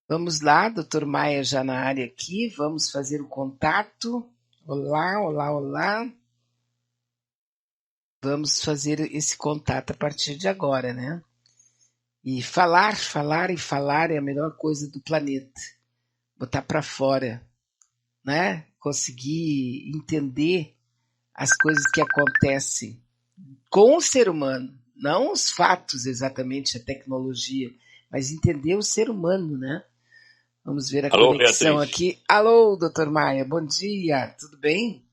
Vamos lá, doutor Maia já na área aqui, vamos fazer o contato. Olá, olá, olá. Vamos fazer esse contato a partir de agora, né? E falar, falar e falar é a melhor coisa do planeta. Botar para fora, né? Conseguir entender as coisas que acontecem com o ser humano, não os fatos exatamente, a tecnologia, mas entender o ser humano, né? Vamos ver a Alô, conexão Beatriz. aqui. Alô, doutor Maia, bom dia, tudo bem?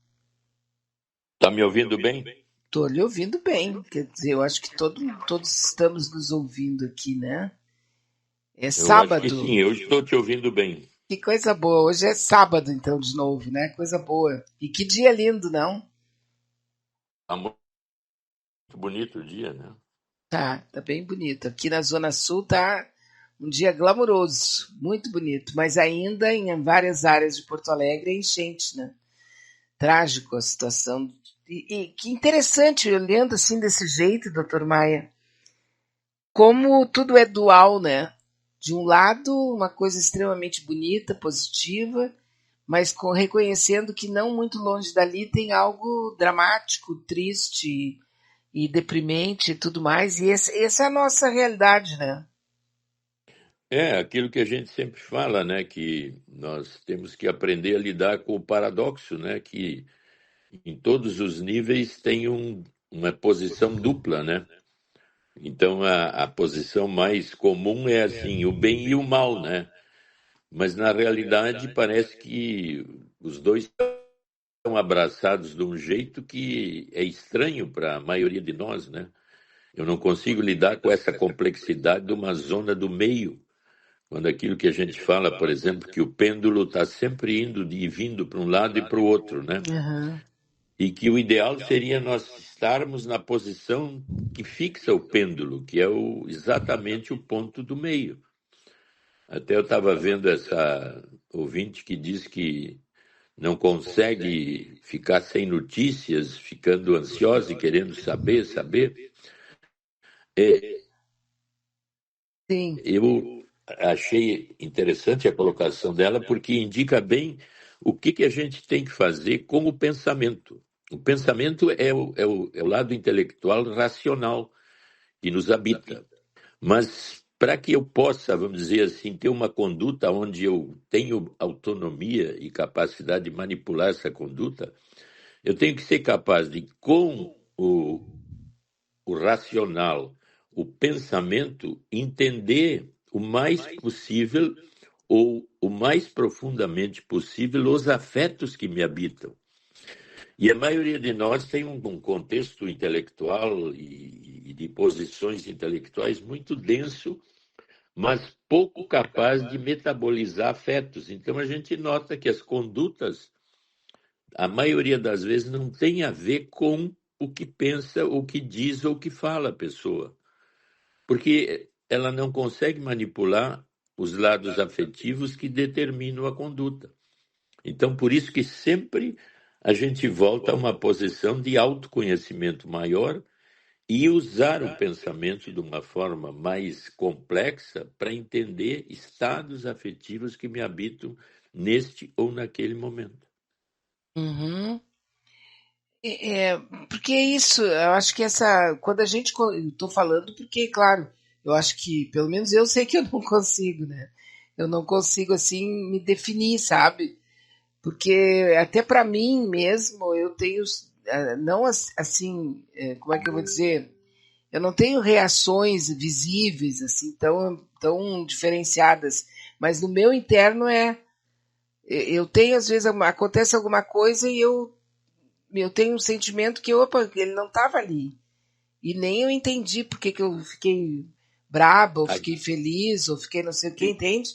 Tá me ouvindo bem? Estou lhe ouvindo bem, quer dizer, eu acho que todos estamos nos ouvindo aqui, né? É Eu acho que sábado, sim, eu estou te ouvindo bem. que coisa boa, hoje é sábado então de novo, né? Coisa boa. E que dia lindo, não? Tá muito bonito o dia, né? Tá bem bonito. Aqui na Zona Sul tá um dia glamouroso, muito bonito, mas ainda em várias áreas de Porto Alegre é enchente, né? Trágico a situação. E que interessante, olhando assim desse jeito, doutor Maia, como tudo é dual, né? De um lado, uma coisa extremamente bonita, positiva, mas reconhecendo que não muito longe dali tem algo dramático, triste e deprimente e tudo mais. E essa é a nossa realidade, né? É, aquilo que a gente sempre fala, né? Que nós temos que aprender a lidar com o paradoxo, né? Que em todos os níveis tem uma posição dupla, né? Então a posição mais comum é assim, o bem e o mal, né? Mas na realidade parece que os dois estão abraçados de um jeito que é estranho para a maioria de nós, né? Eu não consigo lidar com essa complexidade de uma zona do meio, quando aquilo que a gente fala, por exemplo, que o pêndulo está sempre indo e vindo para um lado e para o outro, né? Uhum. E que o ideal seria nós estarmos na posição que fixa o pêndulo, que é exatamente o ponto do meio. Até eu estava vendo essa ouvinte que diz que não consegue ficar sem notícias, ficando ansiosa e querendo saber, saber. É, Sim. eu achei interessante a colocação dela, porque indica bem o que a gente tem que fazer com o pensamento. O pensamento é o lado intelectual racional que nos habita. Mas para que eu possa, vamos dizer assim, ter uma conduta onde eu tenho autonomia e capacidade de manipular essa conduta, eu tenho que ser capaz de, com o racional, o pensamento, entender o mais possível ou o mais profundamente possível os afetos que me habitam. E a maioria de nós tem um contexto intelectual e de posições intelectuais muito denso, mas pouco capaz de metabolizar afetos. Então a gente nota que as condutas, a maioria das vezes, não tem a ver com o que pensa, o que diz ou o que fala a pessoa, porque ela não consegue manipular os lados afetivos que determinam a conduta. Então, por isso que sempre a gente volta a uma posição de autoconhecimento maior e usar o pensamento de uma forma mais complexa para entender estados afetivos que me habitam neste ou naquele momento. Uhum. Porque é isso, eu acho que essa. Quando a gente. Eu tô falando porque, claro, eu acho que, pelo menos eu sei que eu não consigo, né? Eu não consigo, assim, me definir, sabe? Porque até para mim mesmo, eu tenho. Não assim. Como é que eu vou dizer? Eu não tenho reações visíveis, assim, tão diferenciadas. Mas no meu interno é. Eu tenho, às vezes, acontece alguma coisa e eu tenho um sentimento que, opa, ele não estava ali. E nem eu entendi porque que eu fiquei braba, ou fiquei feliz, ou fiquei não sei o que, entende?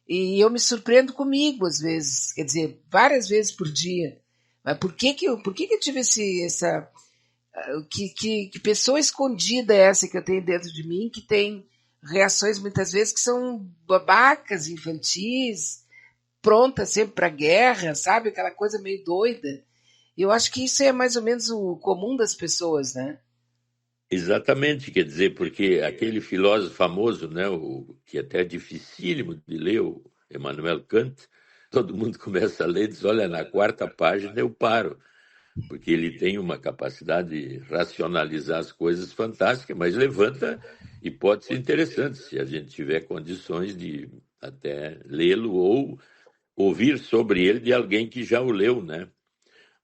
E eu me surpreendo comigo, às vezes, quer dizer, várias vezes por dia. Mas por que que eu tive essa. Que pessoa escondida é essa que eu tenho dentro de mim, que tem reações muitas vezes que são babacas, infantis, prontas sempre para guerra, sabe? Aquela coisa meio doida. Eu acho que isso é mais ou menos o comum das pessoas, né? Exatamente, quer dizer, porque aquele filósofo famoso, né, que até é dificílimo de ler, o Immanuel Kant, todo mundo começa a ler e diz, olha, na quarta página eu paro, porque ele tem uma capacidade de racionalizar as coisas fantástica, mas levanta hipóteses interessantes, se a gente tiver condições de até lê-lo ou ouvir sobre ele de alguém que já o leu, né?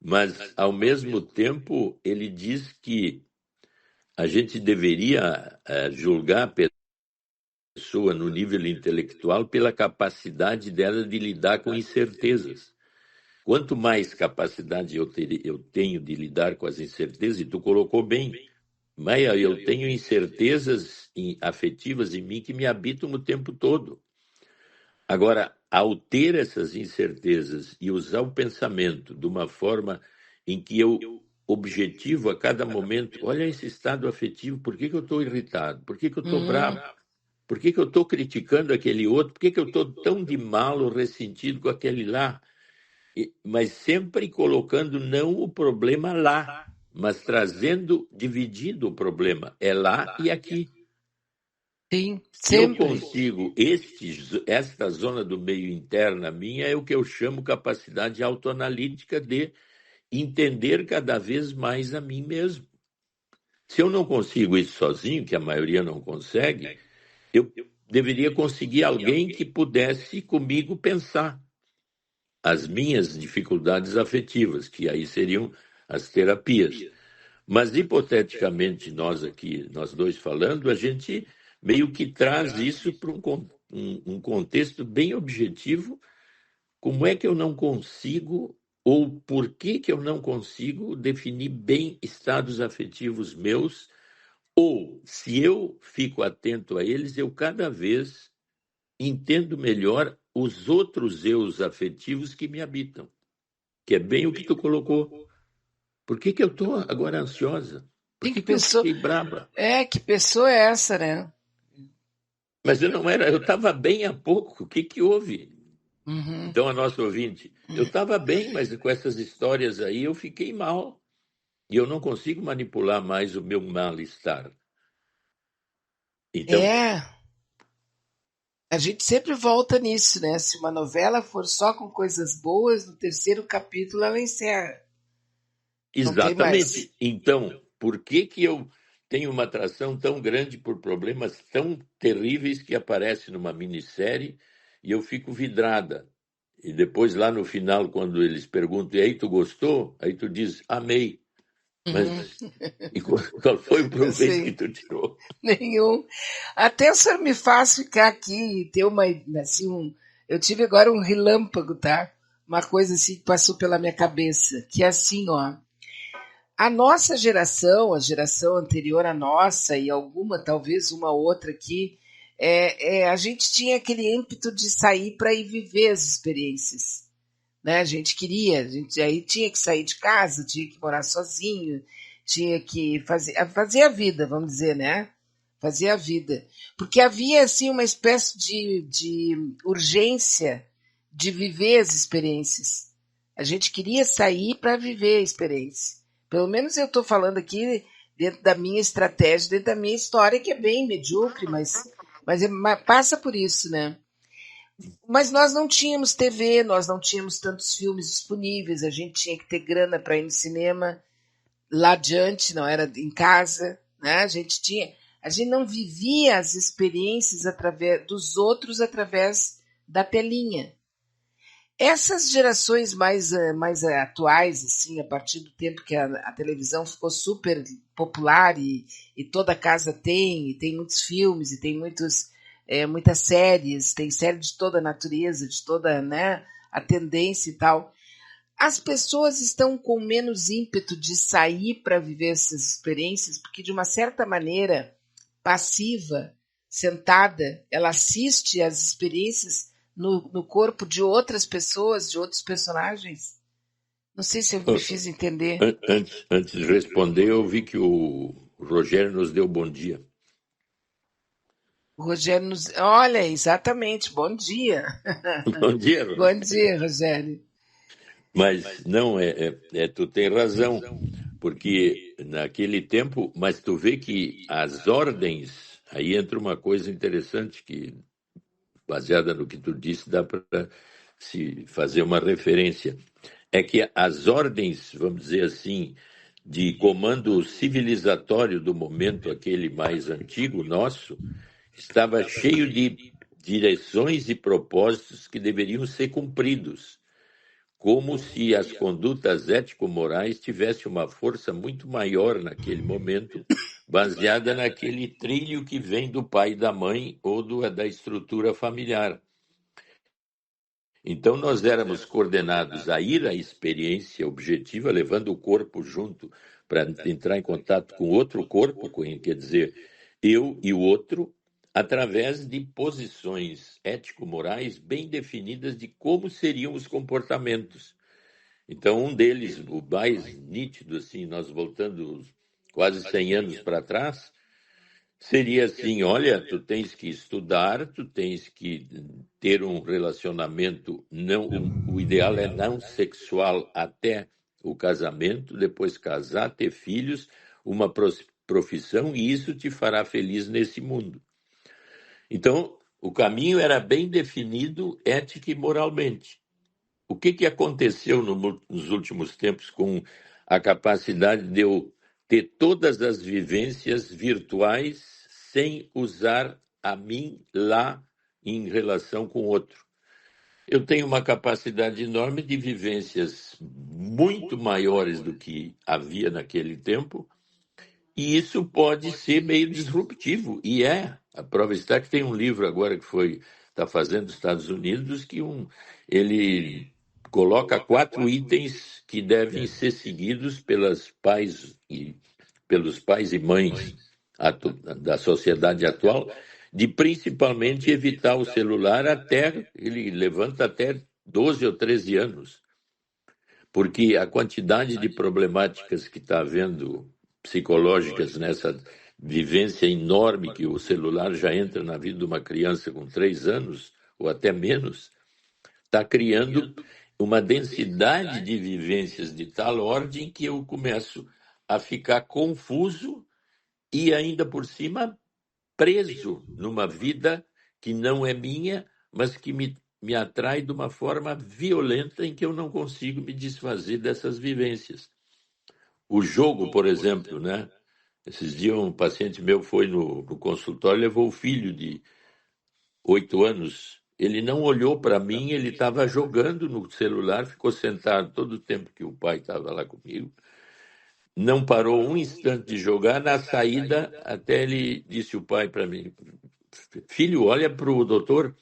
Mas, ao mesmo tempo, ele diz que a gente deveria julgar a pessoa no nível intelectual pela capacidade dela de lidar com incertezas. Quanto mais capacidade eu tenho de lidar com as incertezas, e tu colocou bem, Maia, eu tenho incertezas afetivas em mim que me habitam o tempo todo. Agora, ao ter essas incertezas e usar o pensamento de uma forma em que eu objetivo a cada momento, olha esse estado afetivo, por que eu estou irritado? Por que eu estou Uhum. bravo? Por que eu estou criticando aquele outro? Por que eu estou tão de mal ou ressentido com aquele lá? Mas sempre colocando não o problema lá, mas trazendo, dividindo o problema. É lá e aqui. Sim, Se eu sempre. consigo, esta zona do meio interna minha é o que eu chamo capacidade autoanalítica de entender cada vez mais a mim mesmo. Se eu não consigo isso sozinho, que a maioria não consegue, eu deveria conseguir alguém que pudesse comigo pensar as minhas dificuldades afetivas, que aí seriam as terapias. Mas, hipoteticamente, nós aqui, nós dois falando, a gente meio que traz isso para um contexto bem objetivo. Como é que eu não consigo, ou por que eu não consigo definir bem estados afetivos meus, ou se eu fico atento a eles, eu cada vez entendo melhor os outros eus afetivos que me habitam, que é bem o que tu colocou. Por que eu estou agora ansiosa? Por Sim, que que eu pessoa. fiquei braba? Que pessoa é essa, né? Mas eu não era, eu estava bem há pouco. O que houve? Uhum. Então, a nossa ouvinte, eu estava bem, mas com essas histórias aí eu fiquei mal. E eu não consigo manipular mais o meu mal-estar. Então, É, a gente sempre volta nisso, né? Se uma novela for só com coisas boas, no terceiro capítulo ela encerra. Não tem mais. exatamente. Então, por que eu tenho uma atração tão grande por problemas tão terríveis que aparecem numa minissérie e eu fico vidrada? E depois, lá no final, quando eles perguntam, e aí tu gostou? Aí tu diz, amei. Uhum. Mas e qual foi o proveito que Assim, tu tirou? nenhum. Até o senhor me faz ficar aqui e ter uma, assim, eu tive agora um relâmpago, tá? Uma coisa assim que passou pela minha cabeça, que é assim, ó. A nossa geração, a geração anterior à nossa e alguma, talvez uma outra aqui, a gente tinha aquele ímpeto de sair para ir viver as experiências, né? A gente queria, a gente aí tinha que sair de casa, tinha que morar sozinho, tinha que fazer a vida, vamos dizer, né? Fazer a vida. Porque havia, assim, uma espécie de urgência de viver as experiências. A gente queria sair para viver a experiência. Pelo menos eu estou falando aqui dentro da minha estratégia, dentro da minha história, que é bem medíocre, mas passa por isso, né? Mas nós não tínhamos TV, nós não tínhamos tantos filmes disponíveis, a gente tinha que ter grana para ir no cinema lá adiante, não era em casa, né? A gente não vivia as experiências através dos outros através da telinha. Essas gerações mais atuais, assim, a partir do tempo que a televisão ficou super popular e toda casa tem, e tem muitos filmes, e tem muitas séries, tem série de toda a natureza, de toda, né, a tendência e tal. As pessoas estão com menos ímpeto de sair para viver essas experiências, porque de uma certa maneira passiva, sentada, ela assiste às experiências no corpo de outras pessoas, de outros personagens. Não sei se eu me fiz entender. Antes de responder, eu vi que o Rogério nos deu bom dia. O Rogério nos. Olha, exatamente. Bom dia. Bom dia, Bom Rogério. dia, Rogério. Mas não, tu tem razão. porque naquele tempo, mas tu vê que as ordens, aí entra uma coisa interessante que, baseada no que tu disse, dá para se fazer uma referência. É que as ordens, vamos dizer assim, de comando civilizatório do momento, aquele mais antigo nosso, estava cheio de direções e propósitos que deveriam ser cumpridos, como se as condutas ético-morais tivessem uma força muito maior naquele momento, baseada naquele trilho que vem do pai e da mãe ou da estrutura familiar. Então, nós éramos coordenados a ir à experiência objetiva, levando o corpo junto para entrar em contato com outro corpo, quer dizer, eu e o outro, através de posições ético-morais bem definidas de como seriam os comportamentos. Então, um deles, o mais nítido, assim, nós voltando quase 100 anos para trás, seria assim: olha, tu tens que estudar, tu tens que ter um relacionamento, não, o ideal é não sexual até o casamento, depois casar, ter filhos, uma profissão, e isso te fará feliz nesse mundo. Então, o caminho era bem definido ética e moralmente. O que aconteceu nos últimos tempos com a capacidade de eu ter todas as vivências virtuais sem usar a mim lá em relação com o outro? Eu tenho uma capacidade enorme de vivências muito maiores do que havia naquele tempo, e isso pode ser meio disruptivo, e é. A prova está que tem um livro agora que está fazendo nos Estados Unidos, que ele coloca 4 itens que devem ser seguidos pelos pais e mães da sociedade atual, de principalmente evitar o celular ele levanta até 12 ou 13 anos, porque a quantidade de problemáticas que está havendo psicológicas nessa vivência enorme que o celular já entra na vida de uma criança com 3 anos, ou até menos, está criando uma densidade de vivências de tal ordem que eu começo a ficar confuso e ainda por cima preso numa vida que não é minha, mas que me atrai de uma forma violenta em que eu não consigo me desfazer dessas vivências. O jogo, por exemplo, né? Esses dias um paciente meu foi no consultório e levou o filho de 8 anos. Ele não olhou para mim, ele estava jogando no celular, ficou sentado todo o tempo que o pai estava lá comigo. Não parou um instante de jogar. Na saída, até ele disse o pai para mim: filho, olha para o doutor.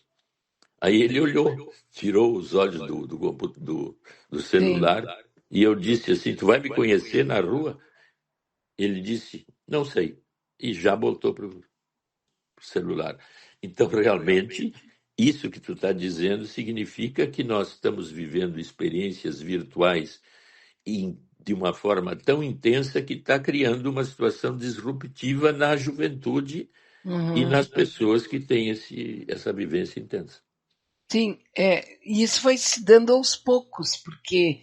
Aí ele olhou, tirou os olhos do Sim. celular, e eu disse assim: tu vai me conhecer na rua? Ele disse: não sei. E já voltou para o celular. Então, realmente, isso que tu está dizendo significa que nós estamos vivendo experiências virtuais de uma forma tão intensa que está criando uma situação disruptiva na juventude e Uhum. nas pessoas que têm essa vivência intensa. Sim, e isso foi se dando aos poucos, porque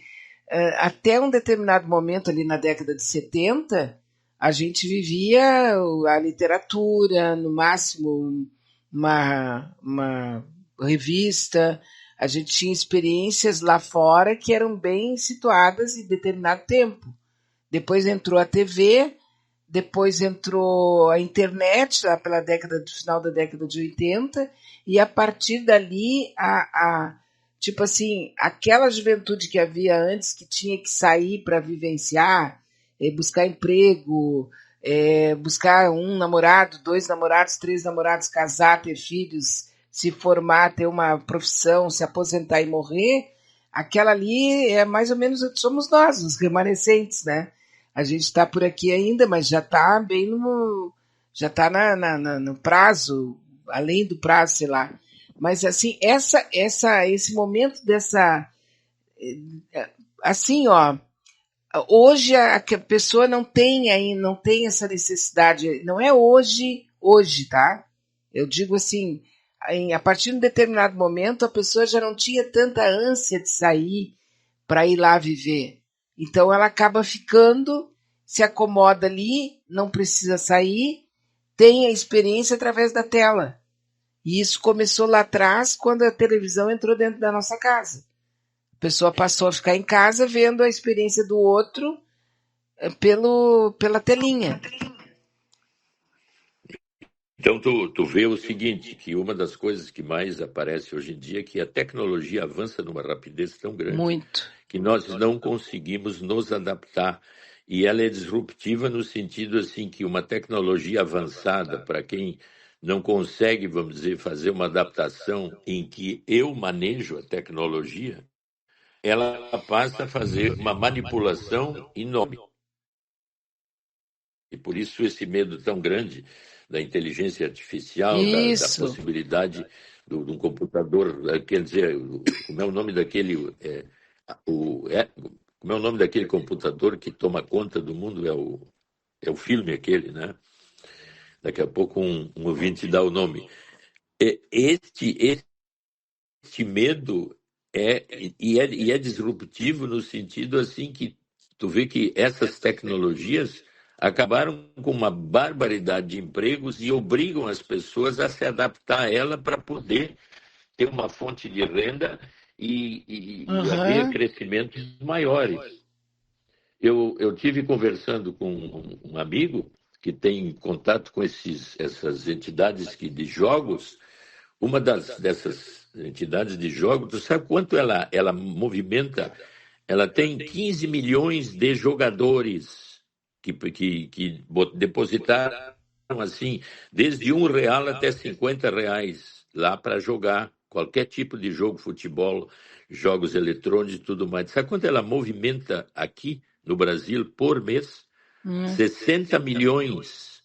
até um determinado momento ali na década de 70, a gente vivia a literatura, no máximo uma revista, a gente tinha experiências lá fora que eram bem situadas em determinado tempo. Depois entrou a TV, depois entrou a internet, lá pela final da década de 80, e a partir dali, tipo assim, aquela juventude que havia antes, que tinha que sair para vivenciar, buscar emprego, buscar um namorado, 2 namorados, 3 namorados, casar, ter filhos, se formar, ter uma profissão, se aposentar e morrer, aquela ali é mais ou menos o que somos nós, os remanescentes, né? A gente está por aqui ainda, mas já está bem no. Já está no prazo, além do prazo, sei lá. Mas assim, esse momento dessa. Assim, ó. Hoje a pessoa não tem aí, não tem essa necessidade. Não é hoje, tá? Eu digo assim, a partir de um determinado momento, a pessoa já não tinha tanta ânsia de sair para ir lá viver. Então ela acaba ficando se acomoda ali, não precisa sair, tem a experiência através da tela. E isso começou lá atrás, quando a televisão entrou dentro da nossa casa. A pessoa passou a ficar em casa vendo a experiência do outro pela telinha. Então, tu vê o seguinte, que uma das coisas que mais aparece hoje em dia é que a tecnologia avança numa rapidez tão grande Muito. que nós não conseguimos nos adaptar. E ela é disruptiva no sentido assim que uma tecnologia avançada, para quem não consegue, vamos dizer, fazer uma adaptação em que eu manejo a tecnologia, ela passa a fazer uma manipulação enorme. E por isso esse medo tão grande da inteligência artificial, da Isso. possibilidade de um computador, quer dizer, como é o nome daquele, como é o nome daquele computador que toma conta do mundo? É o filme aquele, né? Daqui a pouco um ouvinte dá o nome. Este medo é disruptivo no sentido assim que tu vê que essas tecnologias acabaram com uma barbaridade de empregos e obrigam as pessoas a se adaptar a ela para poder ter uma fonte de renda e haver Uhum. crescimentos maiores. Eu tive conversando com um amigo que tem contato com essas entidades de jogos. Uma dessas entidades de jogos, tu sabe quanto ela movimenta? Ela tem 15 milhões de jogadores que depositaram assim, desde R$ 1 até R$ 50 lá para jogar qualquer tipo de jogo, futebol, jogos eletrônicos e tudo mais. Sabe quanto ela movimenta aqui no Brasil por mês? 60 milhões.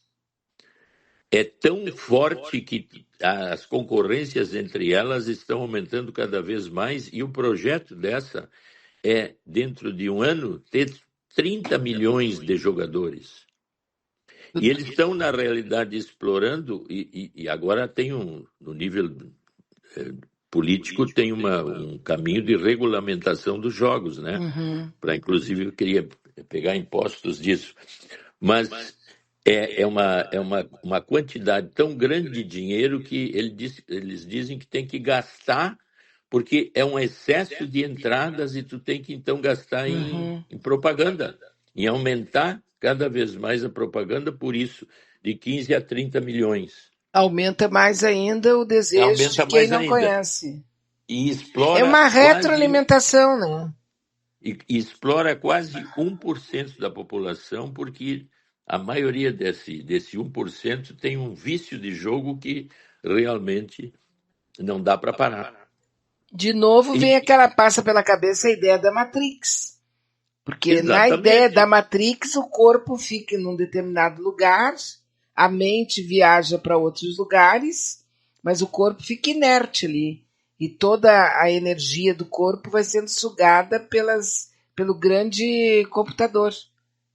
É tão forte que as concorrências entre elas estão aumentando cada vez mais e o projeto dessa é, dentro de um ano, ter 30 milhões de jogadores. E eles estão, na realidade, explorando, e agora tem no nível político, tem um caminho de regulamentação dos jogos, né? Uhum. Para, inclusive, eu queria pegar impostos disso. Mas uma quantidade tão grande de dinheiro que eles dizem que tem que gastar, porque é um excesso de entradas e tu tem que, então, gastar Uhum. em propaganda, em aumentar cada vez mais a propaganda, por isso, de 15 a 30 milhões. Aumenta mais ainda o desejo de Aumenta quem mais não ainda. conhece. E É explora uma quase retroalimentação, né? e explora quase 1% da população, porque a maioria desse 1% tem um vício de jogo que realmente não dá para parar. De novo vem E, aquela passa pela cabeça a ideia da Matrix. Porque na ideia da exatamente. Matrix o corpo fica num determinado lugar, a mente viaja para outros lugares, mas o corpo fica inerte ali. E toda a energia do corpo vai sendo sugada pelo grande computador,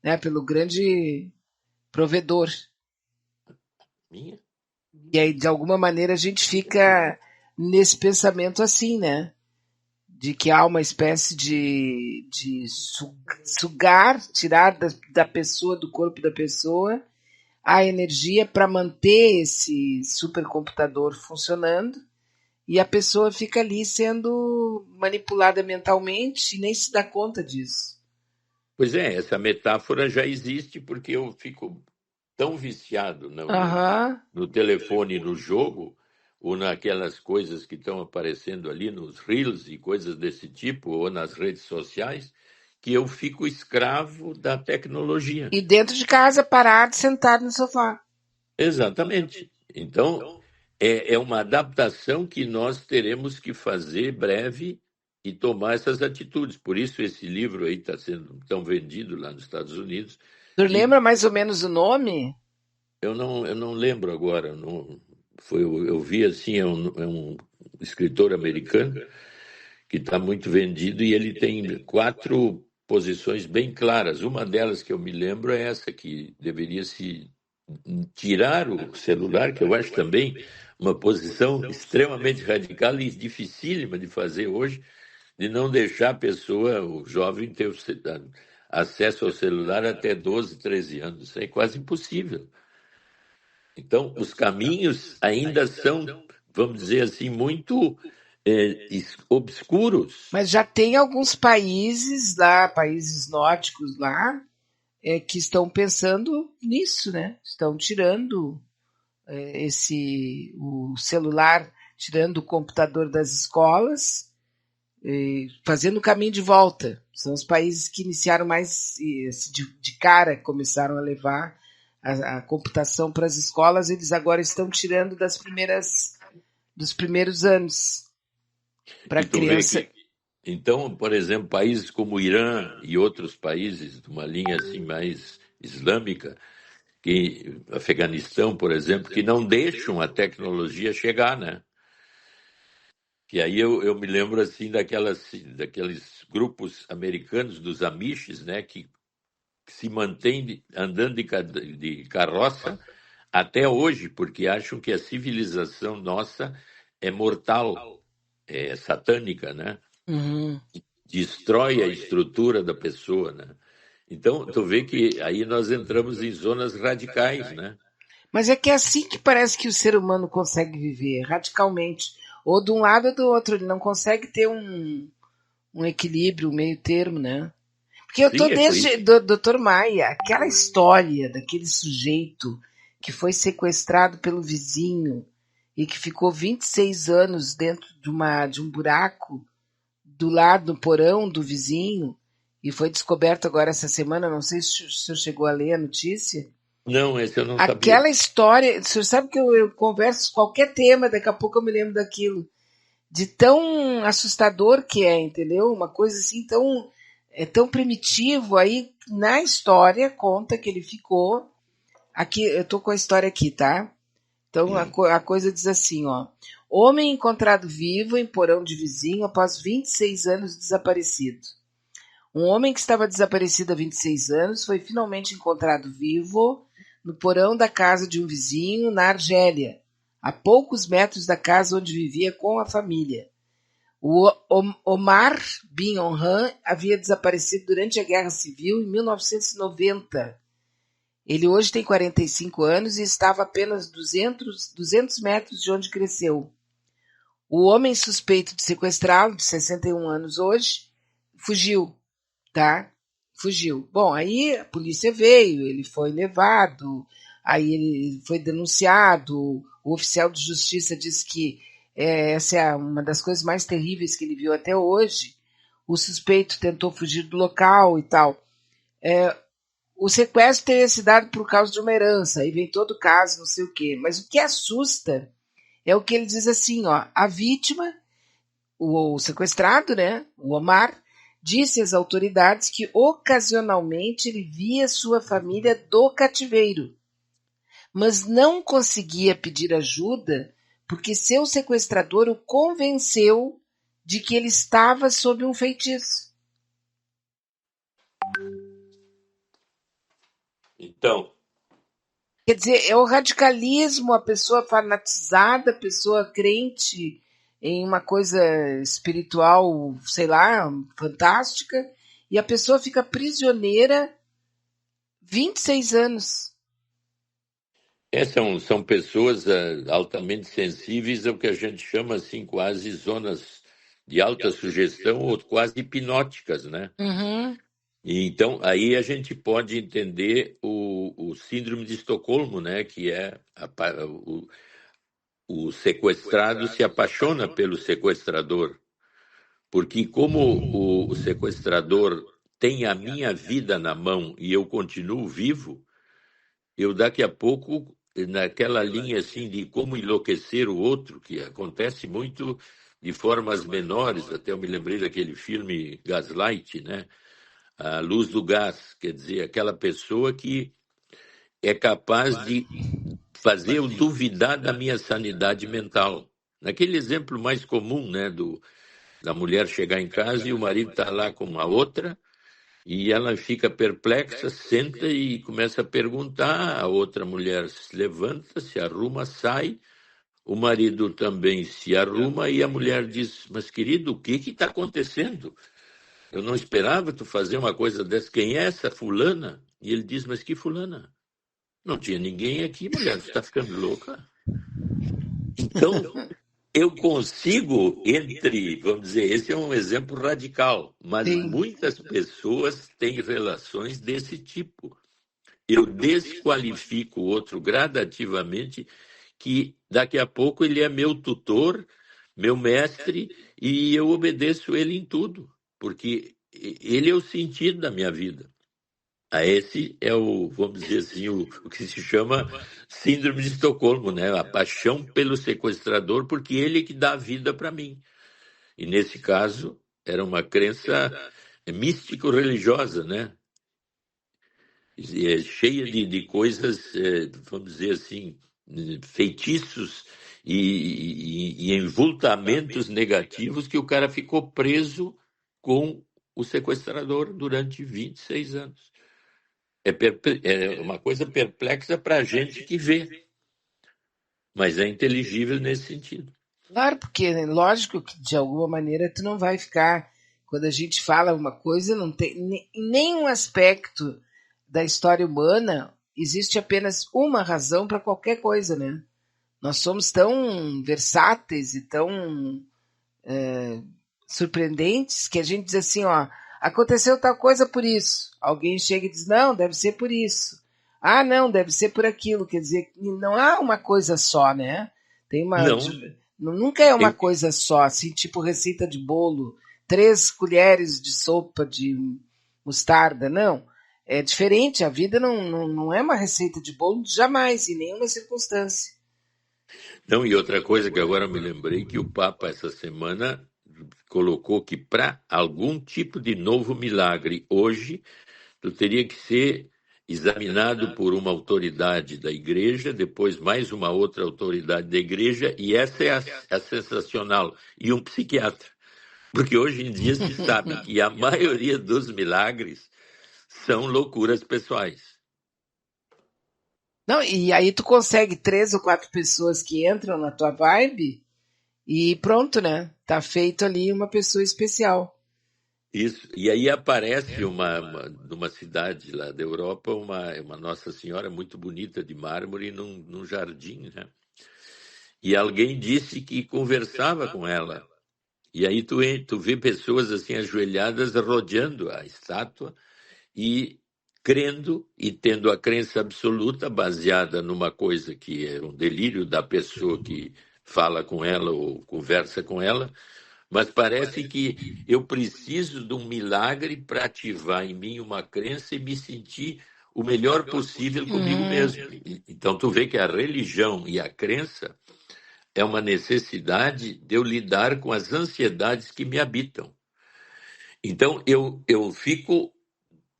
né? Pelo grande provedor. Minha? E aí, de alguma maneira, a gente fica nesse pensamento assim, né? De que há uma espécie de sugar, tirar da pessoa, do corpo da pessoa, a energia para manter esse supercomputador funcionando e a pessoa fica ali sendo manipulada mentalmente e nem se dá conta disso. Pois é, essa metáfora já existe porque eu fico tão viciado Aham. no telefone, no jogo, ou naquelas coisas que estão aparecendo ali nos reels e coisas desse tipo, ou nas redes sociais, que eu fico escravo da tecnologia. E dentro de casa, parado, sentado no sofá. Exatamente. Então, é uma adaptação que nós teremos que fazer breve e tomar essas atitudes. Por isso, esse livro aí está sendo tão vendido lá nos Estados Unidos. Tu E lembra mais ou menos o nome? eu não lembro agora. Não, eu vi assim, é um escritor americano que está muito vendido e ele tem 4 posições bem claras. Uma delas que eu me lembro é essa, que deveria se tirar o celular, que eu acho também uma posição extremamente radical e dificílima de fazer hoje, de não deixar a pessoa, o jovem, ter acesso ao celular até 12, 13 anos. Isso é quase impossível. Então, os caminhos ainda são, vamos dizer assim, muito obscuros. Mas já tem alguns países lá, países nórdicos lá, que estão pensando nisso, né? Estão tirando o celular, tirando o computador das escolas, fazendo o caminho de volta. São os países que iniciaram mais de cara, começaram a levar a computação para as escolas, eles agora estão tirando dos primeiros anos para a E tu vê criança. que, então, por exemplo, países como o Irã e outros países de uma linha assim mais islâmica, que Afeganistão, por exemplo, que não deixam a tecnologia chegar, né? Que aí eu me lembro assim daqueles grupos americanos dos Amishes, né, que se mantêm andando de carroça até hoje, porque acham que a civilização nossa é mortal, é satânica, né? Uhum. Destrói a estrutura da pessoa, né? Então, tu vê que aí nós entramos em zonas radicais, né? Mas é que é assim que parece que o ser humano consegue viver, radicalmente. Ou de um lado ou do outro, ele não consegue ter um equilíbrio, um meio termo, né? Porque eu tô Sim, é por desde isso. Dr. Maia, aquela história daquele sujeito que foi sequestrado pelo vizinho e que ficou 26 anos dentro de um buraco do lado do porão do vizinho e foi descoberto agora essa semana, não sei se o senhor chegou a ler a notícia. Não, esse eu não sabia. Aquela história, o senhor sabe que eu converso qualquer tema, daqui a pouco eu me lembro daquilo. De tão assustador que é, entendeu? Uma coisa assim tão primitivo. Aí na história conta que ele ficou. Aqui, eu tô com a história aqui, tá? Então a coisa diz assim, ó. Homem encontrado vivo em porão de vizinho após 26 anos desaparecido. Um homem que estava desaparecido há 26 anos foi finalmente encontrado vivo no porão da casa de um vizinho na Argélia, a poucos metros da casa onde vivia com a família. O Omar Bin Onhan havia desaparecido durante a Guerra Civil em 1990. Ele hoje tem 45 anos e estava a apenas 200 metros de onde cresceu. O homem suspeito de sequestrá-lo, de 61 anos hoje, fugiu, tá? Fugiu. Bom, aí a polícia veio, ele foi levado, aí ele foi denunciado, o oficial de justiça disse que essa é uma das coisas mais terríveis que ele viu até hoje. O suspeito tentou fugir do local e tal. O sequestro teria se dado por causa de uma herança, aí vem todo o caso, não sei o quê. Mas o que assusta é o que ele diz assim, ó, a vítima, o sequestrado, né, o Omar, disse às autoridades que ocasionalmente ele via sua família do cativeiro, mas não conseguia pedir ajuda porque seu sequestrador o convenceu de que ele estava sob um feitiço. Então, Quer dizer, é o radicalismo, a pessoa fanatizada, a pessoa crente em uma coisa espiritual, sei lá, fantástica, e a pessoa fica prisioneira 26 anos. são pessoas altamente sensíveis ao que a gente chama assim quase zonas de alta sugestão ou quase hipnóticas, né? Uhum. E então aí a gente pode entender o síndrome de Estocolmo, né? Que é o sequestrado se apaixona pelo sequestrador, porque como o sequestrador tem a minha vida na mão e eu continuo vivo, eu daqui a pouco, naquela linha assim de como enlouquecer o outro, que acontece muito de formas menores, até eu me lembrei daquele filme Gaslight, né? A luz do gás, quer dizer, aquela pessoa que é capaz de fazer eu duvidar da minha sanidade mental. Naquele exemplo mais comum, né, da mulher chegar em casa e o marido está lá com a outra, e ela fica perplexa, senta e começa a perguntar. A outra mulher se levanta, se arruma, sai. O marido também se arruma e a mulher diz: Mas querido, o que está acontecendo? Eu não esperava tu fazer uma coisa dessa. Quem é essa fulana? E ele diz, mas que fulana? Não tinha ninguém aqui, mulher, tu está ficando louca? Então, eu consigo, vamos dizer, esse é um exemplo radical, mas Sim. muitas pessoas têm relações desse tipo. Eu desqualifico o outro gradativamente, que daqui a pouco ele é meu tutor, meu mestre, e eu obedeço ele em tudo, porque ele é o sentido da minha vida. Esse é o, vamos dizer assim, o que se chama síndrome de Estocolmo, né? A paixão pelo sequestrador, porque ele é que dá a vida para mim. E nesse caso, era uma crença místico-religiosa, né? Cheia de coisas, vamos dizer assim, feitiços e envultamentos negativos que o cara ficou preso com o sequestrador durante 26 anos. É uma coisa perplexa para a gente que vê, mas é inteligível nesse sentido. Claro, porque né, lógico que de alguma maneira tu não vai ficar. Quando a gente fala uma coisa, não tem em nenhum aspecto da história humana existe apenas uma razão para qualquer coisa, né? Nós somos tão versáteis e tão surpreendentes que a gente diz assim, ó, aconteceu tal coisa por isso. Alguém chega e diz, não, deve ser por isso. Ah, não, deve ser por aquilo. Quer dizer, não há uma coisa só, né? Tem uma. Não, Nunca é uma eu, coisa só, assim, tipo receita de bolo, 3 colheres de sopa de mostarda, não. É diferente, a vida não é uma receita de bolo jamais, em nenhuma circunstância. não, e outra coisa que agora me lembrei, que o Papa, essa semana, colocou que para algum tipo de novo milagre hoje, tu teria que ser examinado por uma autoridade da igreja, depois mais uma outra autoridade da igreja, e essa é a sensacional, e um psiquiatra. Porque hoje em dia se sabe que a maioria dos milagres são loucuras pessoais. Não, e aí tu consegue 3 ou 4 pessoas que entram na tua vibe e pronto, né? Tá feito ali uma pessoa especial. Isso. E aí aparece numa cidade lá da Europa uma Nossa Senhora muito bonita de mármore num jardim, né? E alguém disse que conversava com ela. E aí tu vê pessoas assim ajoelhadas rodeando a estátua e crendo e tendo a crença absoluta baseada numa coisa que é um delírio da pessoa que fala com ela ou conversa com ela, mas parece que eu preciso de um milagre para ativar em mim uma crença e me sentir o melhor possível comigo Uhum. mesmo. Então tu vê que a religião e a crença é uma necessidade de eu lidar com as ansiedades que me habitam. Então eu fico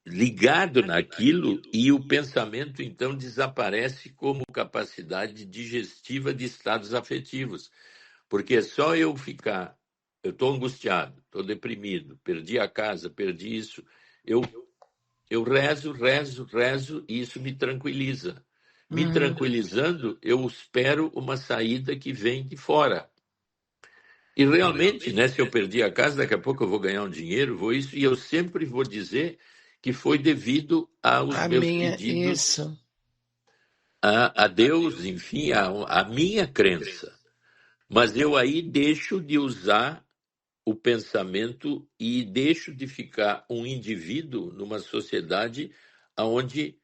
ligado naquilo e o pensamento então desaparece como capacidade digestiva de estados afetivos, porque é só eu estou angustiado, estou deprimido, perdi a casa, perdi isso, eu eu rezo, rezo, rezo e isso me tranquiliza. Me Uhum. tranquilizando, eu espero uma saída que vem de fora. E realmente, né, se eu perdi a casa, daqui a pouco eu vou ganhar um dinheiro, vou isso, e eu sempre vou dizer que foi devido aos A meus minha, pedidos isso. a Deus, enfim, a minha crença. Mas eu aí deixo de usar o pensamento e deixo de ficar um indivíduo numa sociedade onde,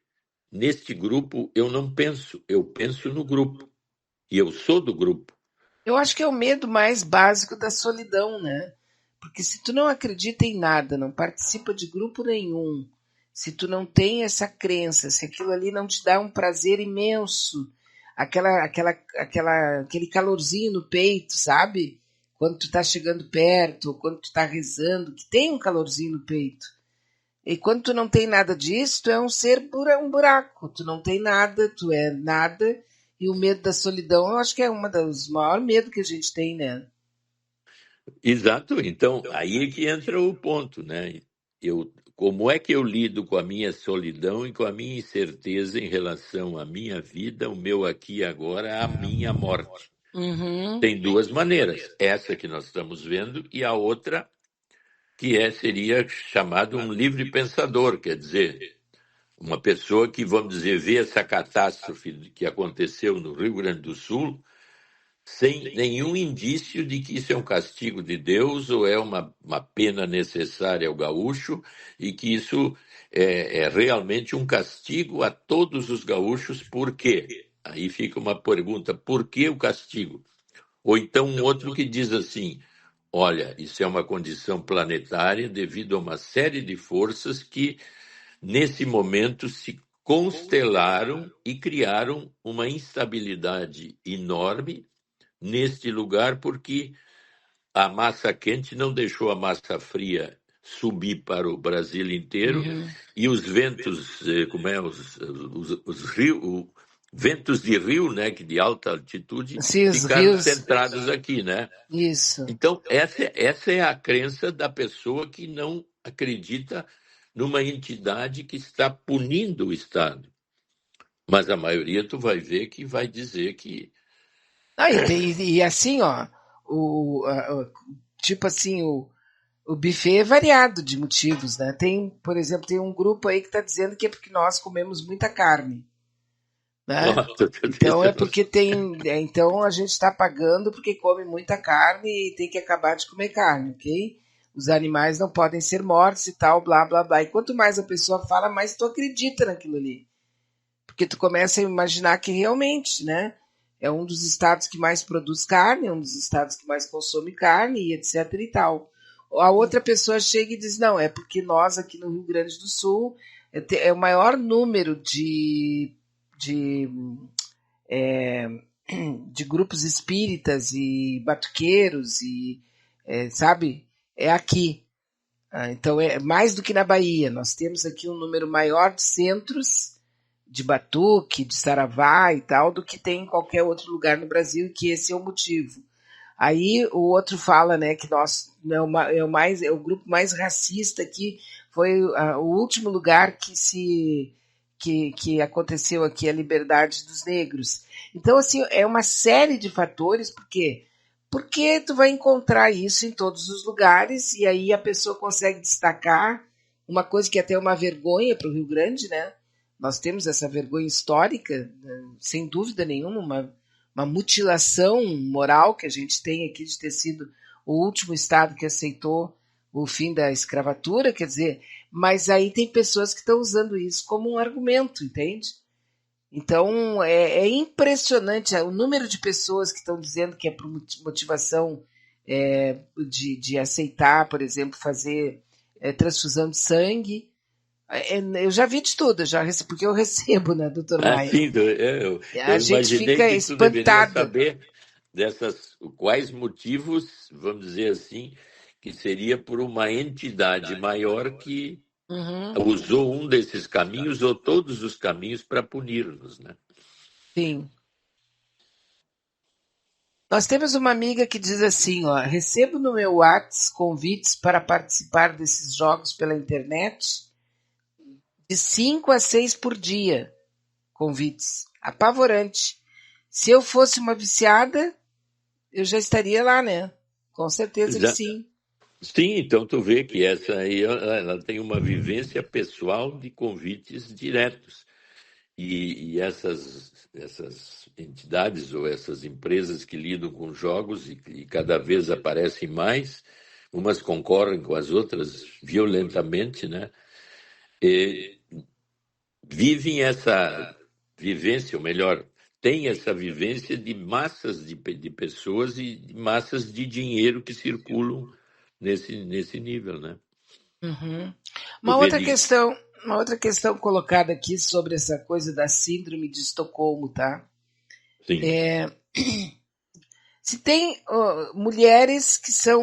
neste grupo, eu não penso, eu penso no grupo, e eu sou do grupo. Eu acho que é o medo mais básico da solidão, né? Porque se tu não acredita em nada, não participa de grupo nenhum, se tu não tem essa crença, se aquilo ali não te dá um prazer imenso, aquele calorzinho no peito, sabe? Quando tu tá chegando perto, ou quando tu tá rezando, que tem um calorzinho no peito. E quando tu não tem nada disso, tu é um ser um buraco. Tu não tem nada, tu é nada. E o medo da solidão, eu acho que é uma dos maiores medos que a gente tem, né? Exato, então aí é que entra o ponto, né? Como é que eu lido com a minha solidão e com a minha incerteza em relação à minha vida, o meu aqui e agora, a minha morte? Uhum. Tem duas maneiras, essa que nós estamos vendo e a outra seria chamado um livre pensador, quer dizer, uma pessoa que, vamos dizer, vê essa catástrofe que aconteceu no Rio Grande do Sul sem nenhum indício de que isso é um castigo de Deus ou é uma pena necessária ao gaúcho e que isso é realmente um castigo a todos os gaúchos. Por quê? Aí fica uma pergunta: por que o castigo? Ou então um outro que diz assim: olha, isso é uma condição planetária devido a uma série de forças que, nesse momento, se constelaram e criaram uma instabilidade enorme neste lugar, porque a massa quente não deixou a massa fria subir para o Brasil inteiro Uhum. e os ventos, como é, os rios, ventos de rio, né, que de alta altitude, Sim, os ficaram rios. centrados aqui, né? Isso. Então, essa é a crença da pessoa que não acredita numa entidade que está punindo o Estado. Mas a maioria tu vai ver que vai dizer que... Ah, e assim, ó, tipo assim, o buffet é variado de motivos, né? Tem, por exemplo, tem um grupo aí que está dizendo que é porque nós comemos muita carne, né? Nossa, Então é porque então a gente está pagando porque come muita carne e tem que acabar de comer carne, ok? Os animais não podem ser mortos e tal, blá blá blá. E quanto mais a pessoa fala, mais tu acredita naquilo ali. Porque tu começa a imaginar que realmente, né? É um dos estados que mais produz carne, é um dos estados que mais consome carne e etc e tal. A outra pessoa chega e diz, não, é porque nós aqui no Rio Grande do Sul é o maior número de, é, de grupos espíritas e batuqueiros e, sabe, é aqui. Então é mais do que na Bahia. Nós temos aqui um número maior de centros de batuque, de saravá e tal, do que tem em qualquer outro lugar no Brasil, que esse é o motivo. Aí o outro fala, né, que nós é o grupo mais racista aqui, foi o último lugar que aconteceu aqui a liberdade dos negros. Então assim é uma série de fatores, porque tu vai encontrar isso em todos os lugares e aí a pessoa consegue destacar uma coisa que é até uma vergonha para o Rio Grande, né? Nós temos essa vergonha histórica, sem dúvida nenhuma, uma mutilação moral que a gente tem aqui de ter sido o último estado que aceitou o fim da escravatura, quer dizer, mas aí tem pessoas que estão usando isso como um argumento, entende? Então é impressionante o número de pessoas que estão dizendo que é por motivação de aceitar, por exemplo, fazer transfusão de sangue. Eu já vi de tudo, porque eu recebo, né, doutor Maia? Assim, A eu gente imaginei fica que tu deveria espantado. saber dessas, quais motivos, vamos dizer assim, que seria por uma entidade maior que Uhum, usou um desses caminhos ou todos os caminhos para punir-nos, né? sim. Nós temos uma amiga que diz assim, ó, recebo no meu WhatsApp convites para participar desses jogos pela internet de 5 a 6 por dia. Convites. Apavorante. Se eu fosse uma viciada, eu já estaria lá, né? Com certeza que Já, sim. sim, então tu vê que essa aí ela tem uma vivência pessoal de convites diretos. E essas entidades ou essas empresas que lidam com jogos e cada vez aparecem mais, umas concorrem com as outras violentamente, né? E vivem essa vivência, ou melhor, tem essa vivência de massas de pessoas e de massas de dinheiro que circulam nesse nível, né? Uhum. Tu Uma vê outra de... questão, uma outra questão colocada aqui sobre essa coisa da síndrome de Estocolmo, tá? Sim, Se tem mulheres que são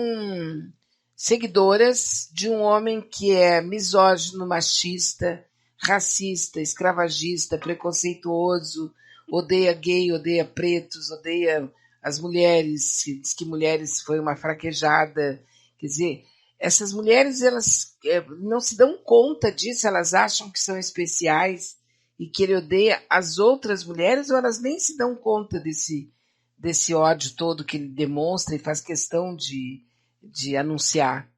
seguidoras de um homem que é misógino, machista, racista, escravagista, preconceituoso, odeia gay, odeia pretos, odeia as mulheres, diz que mulheres foi uma fraquejada. Quer dizer, essas mulheres elas não se dão conta disso, elas acham que são especiais e que ele odeia as outras mulheres, ou elas nem se dão conta desse ódio todo que ele demonstra e faz questão de anunciar.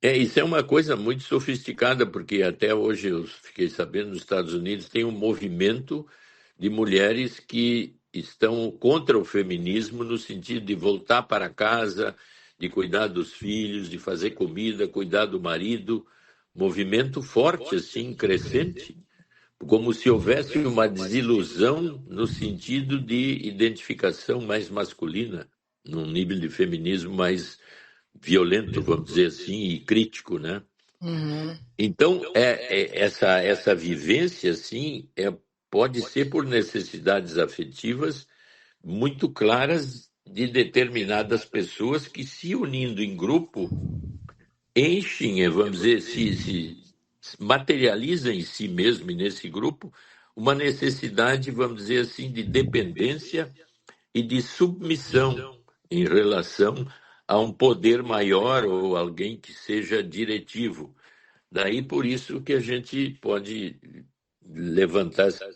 Isso é uma coisa muito sofisticada, porque até hoje eu fiquei sabendo, nos Estados Unidos tem um movimento de mulheres que estão contra o feminismo no sentido de voltar para casa, de cuidar dos filhos, de fazer comida, cuidar do marido. Movimento forte, assim, crescente, como se houvesse uma desilusão no sentido de identificação mais masculina, num nível de feminismo mais violento, vamos dizer assim, e crítico, né? Uhum. Então, essa vivência, assim, pode ser por necessidades afetivas muito claras de determinadas pessoas que, se unindo em grupo, enchem, vamos dizer, se materializam em si mesmo e nesse grupo uma necessidade, vamos dizer assim, de dependência e de submissão em relação a um poder maior ou alguém que seja diretivo. Daí por isso que a gente pode levantar essa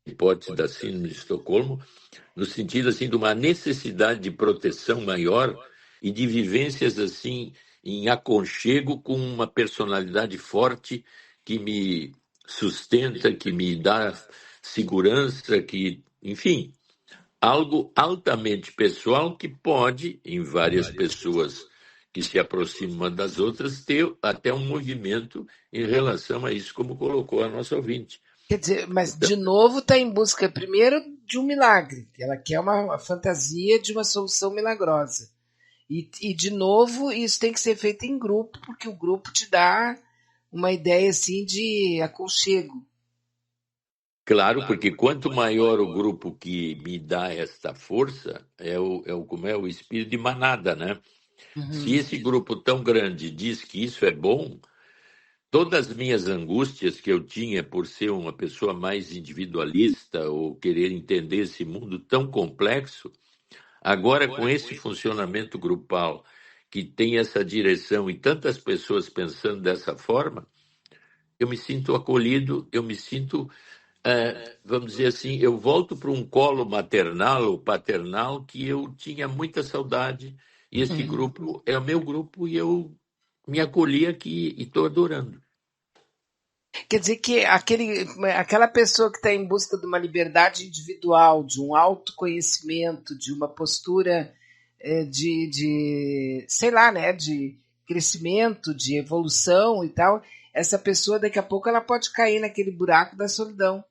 hipótese da síndrome de Estocolmo, no sentido assim de uma necessidade de proteção maior e de vivências assim em aconchego com uma personalidade forte que me sustenta, que me dá segurança, que, enfim, algo altamente pessoal que pode, em várias pessoas que se aproximam uma das outras, ter até um movimento em relação a isso, como colocou a nossa ouvinte. Quer dizer, mas Então, de novo está em busca primeiro de um milagre. Ela quer uma fantasia de uma solução milagrosa. E de novo, isso tem que ser feito em grupo, porque o grupo te dá uma ideia assim de aconchego. claro, porque quanto maior o grupo que me dá esta força, como é o espírito de manada, né? Se Uhum. esse grupo tão grande diz que isso é bom, todas as minhas angústias que eu tinha por ser uma pessoa mais individualista ou querer entender esse mundo tão complexo, agora com esse funcionamento grupal que tem essa direção e tantas pessoas pensando dessa forma, eu me sinto acolhido, eu me sinto, vamos dizer assim, eu volto para um colo maternal ou paternal que eu tinha muita saudade, e esse grupo é o meu grupo e eu me acolhi aqui e estou adorando. Quer dizer que aquela pessoa que está em busca de uma liberdade individual, de um autoconhecimento, de uma postura sei lá, né, de crescimento, de evolução e tal, essa pessoa daqui a pouco ela pode cair naquele buraco da solidão.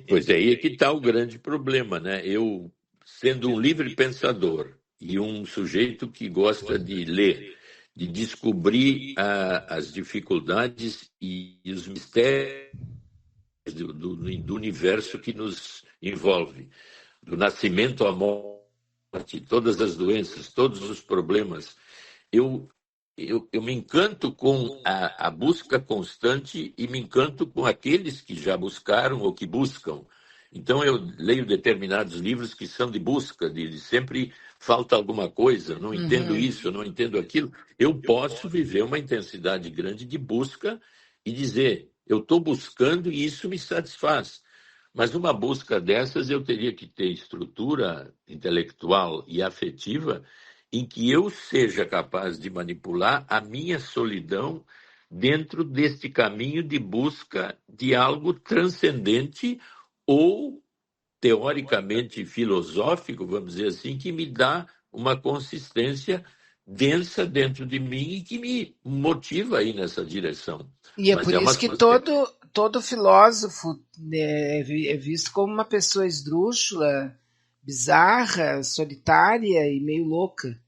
Pois é, aí é que está o grande problema, né? Eu, sendo um livre pensador e um sujeito que gosta de ler, de descobrir as dificuldades e os mistérios do universo que nos envolve, do nascimento à morte, todas as doenças, todos os problemas, eu, eu me encanto com a busca constante e me encanto com aqueles que já buscaram ou que buscam. Então, eu leio determinados livros que são de busca, de sempre falta alguma coisa, não entendo Uhum. isso, não entendo aquilo. Eu posso viver uma intensidade grande de busca e dizer, eu estou buscando e isso me satisfaz. Mas uma busca dessas eu teria que ter estrutura intelectual e afetiva em que eu seja capaz de manipular a minha solidão dentro deste caminho de busca de algo transcendente ou teoricamente filosófico, vamos dizer assim, que me dá uma consistência densa dentro de mim e que me motiva aí nessa direção. E é Mas por é uma isso que todo filósofo né, é visto como uma pessoa esdrúxula, bizarra, solitária e meio louca.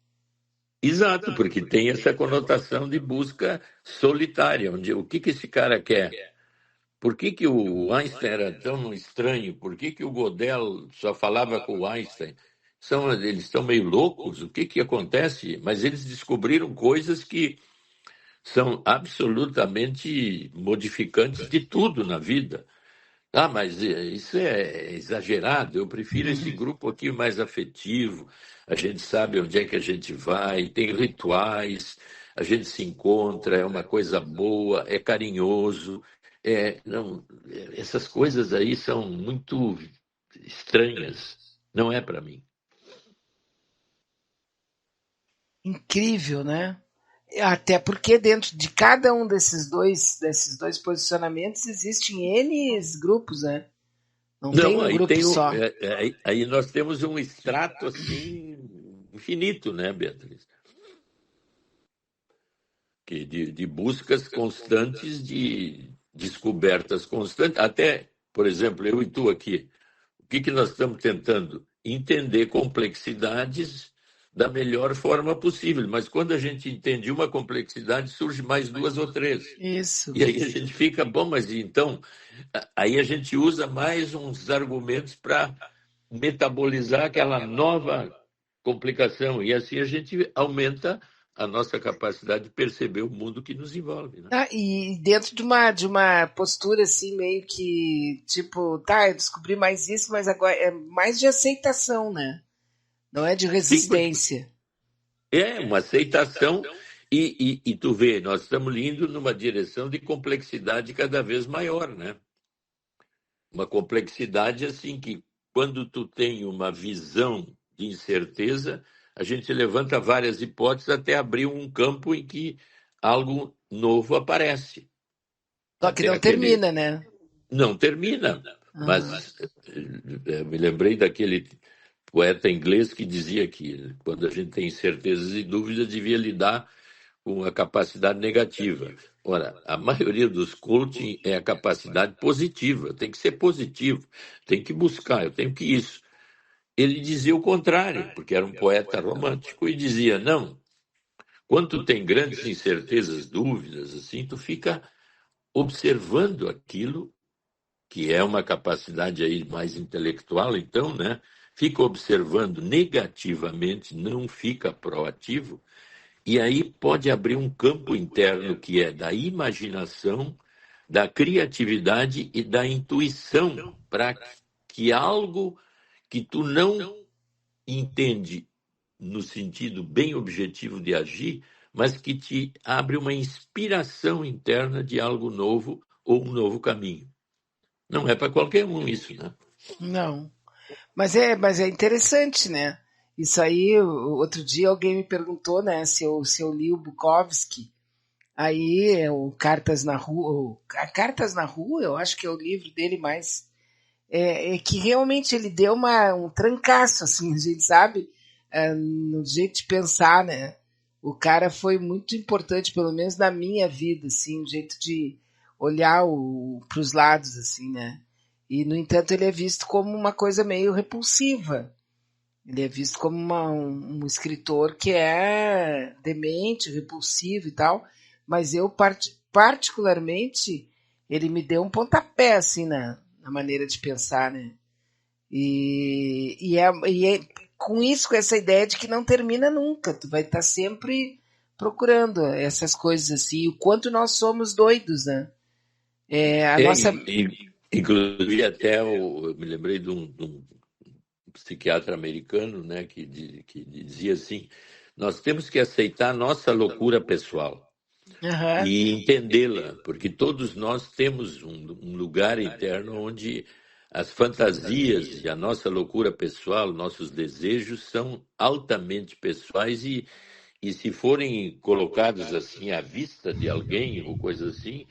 exato, porque tem essa conotação de busca solitária, onde o que esse cara quer? Por que o Einstein era tão estranho? Por que o Gödel só falava com o Einstein? Eles estão meio loucos? O que acontece? Mas eles descobriram coisas que são absolutamente modificantes de tudo na vida. Ah, mas isso é exagerado. Eu prefiro esse grupo aqui mais afetivo. A gente sabe onde é que a gente vai, tem rituais, a gente se encontra, é uma coisa boa, é carinhoso. Não, essas coisas aí são muito estranhas. Não é para mim. Incrível, né? Até porque dentro de cada um desses dois posicionamentos existem N grupos, né? Não tem Não, um aí grupo tem só. aí nós temos um extrato assim infinito, né, Beatriz? Que de buscas constantes, de descobertas constantes. Até, por exemplo, eu e tu aqui, o que nós estamos tentando? Entender complexidades da melhor forma possível. Mas quando a gente entende uma complexidade, surge mais duas ou três. Isso. E aí a gente fica, bom, mas então, aí a gente usa mais uns argumentos para metabolizar aquela nova complicação. E assim a gente aumenta a nossa capacidade de perceber o mundo que nos envolve. Né? Ah, e dentro de uma postura assim, meio que tipo, tá, eu descobri mais isso, mas agora é mais de aceitação, né? Não é de Sim, resistência. é uma aceitação. E tu vê, nós estamos indo numa direção de complexidade cada vez maior, né? Uma complexidade assim que, quando tu tem uma visão de incerteza, a gente levanta várias hipóteses até abrir um campo em que algo novo aparece. Só que Até não aquele. termina, né? Não termina, Aham. mas me lembrei daquele poeta inglês que dizia que quando a gente tem incertezas e dúvidas, devia lidar com a capacidade negativa. Ora, a maioria dos coaching é a capacidade positiva, tem que ser positivo, tem que buscar, eu tenho que isso. Ele dizia o contrário, porque era um poeta romântico e dizia: não, quando tu tem grandes incertezas, dúvidas, assim, tu fica observando aquilo, que é uma capacidade aí mais intelectual, então, né? Fica observando negativamente, não fica proativo, e aí pode abrir um campo interno que é da imaginação, da criatividade e da intuição, para que algo que tu não entende no sentido bem objetivo de agir, mas que te abre uma inspiração interna de algo novo ou um novo caminho. Não é para qualquer um isso, né? Não. Mas é interessante, né? Isso aí, outro dia alguém me perguntou, né, se eu li o Bukowski. Aí, o Cartas na Rua, Cartas na Rua, eu acho que é o livro dele mais. É que realmente ele deu um trancaço, assim, a gente sabe, no jeito de pensar, né? O cara foi muito importante, pelo menos na minha vida, assim, o jeito de olhar para os lados, assim, né? E, no entanto, ele é visto como uma coisa meio repulsiva. Ele é visto como um escritor que é demente, repulsivo e tal, mas eu, particularmente, ele me deu um pontapé, assim, na maneira de pensar, né? E é com isso, com essa ideia de que não termina nunca, tu vai estar sempre procurando essas coisas assim, o quanto nós somos doidos, né? A É, nossa. inclusive até eu me lembrei de um psiquiatra americano, né, que dizia assim: nós temos que aceitar a nossa loucura pessoal Aham, e entendê-la, porque todos nós temos um lugar interno onde as fantasias e a nossa loucura pessoal, nossos desejos são altamente pessoais e se forem colocados assim à vista de alguém ou coisa assim,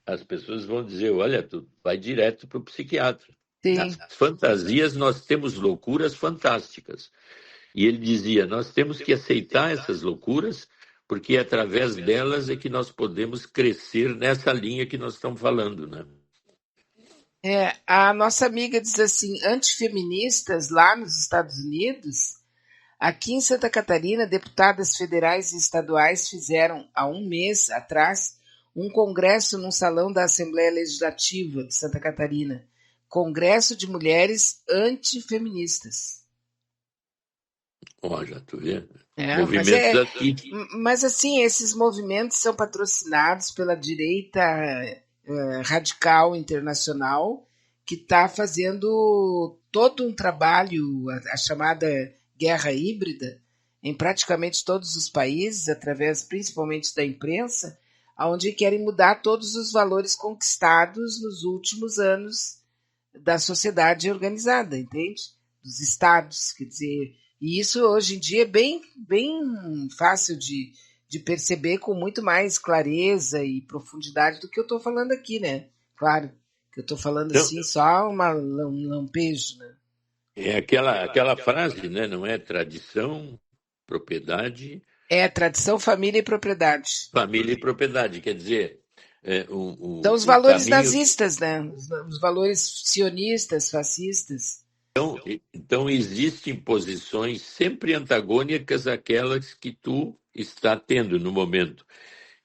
as pessoas vão dizer: olha, tu vai direto para o psiquiatra. Nas sim. fantasias nós temos loucuras fantásticas. E ele dizia: nós temos que aceitar essas loucuras, porque é através delas é que nós podemos crescer nessa linha que nós estamos falando, né? A nossa amiga diz assim, antifeministas lá nos Estados Unidos, aqui em Santa Catarina, deputadas federais e estaduais fizeram, há um mês atrás, um congresso num salão da Assembleia Legislativa de Santa Catarina. Congresso de Mulheres Antifeministas. Ó, já tu vê. É, mas Movimentos aqui. mas assim, esses movimentos são patrocinados pela direita radical internacional que está fazendo todo um trabalho, a chamada guerra híbrida, em praticamente todos os países, através principalmente da imprensa, onde querem mudar todos os valores conquistados nos últimos anos da sociedade organizada, entende? Dos estados, quer dizer, E isso hoje em dia é bem fácil de perceber com muito mais clareza e profundidade do que eu estou falando aqui, né? Claro, que eu estou falando Então, assim só um lampejo, né? é aquela frase, né? Não é tradição, propriedade, É tradição, família e propriedade. família e propriedade. Quer dizer, São os o valores caminho. nazistas, né? Os valores sionistas, fascistas. Então, existem posições sempre antagônicas àquelas que tu está tendo no momento.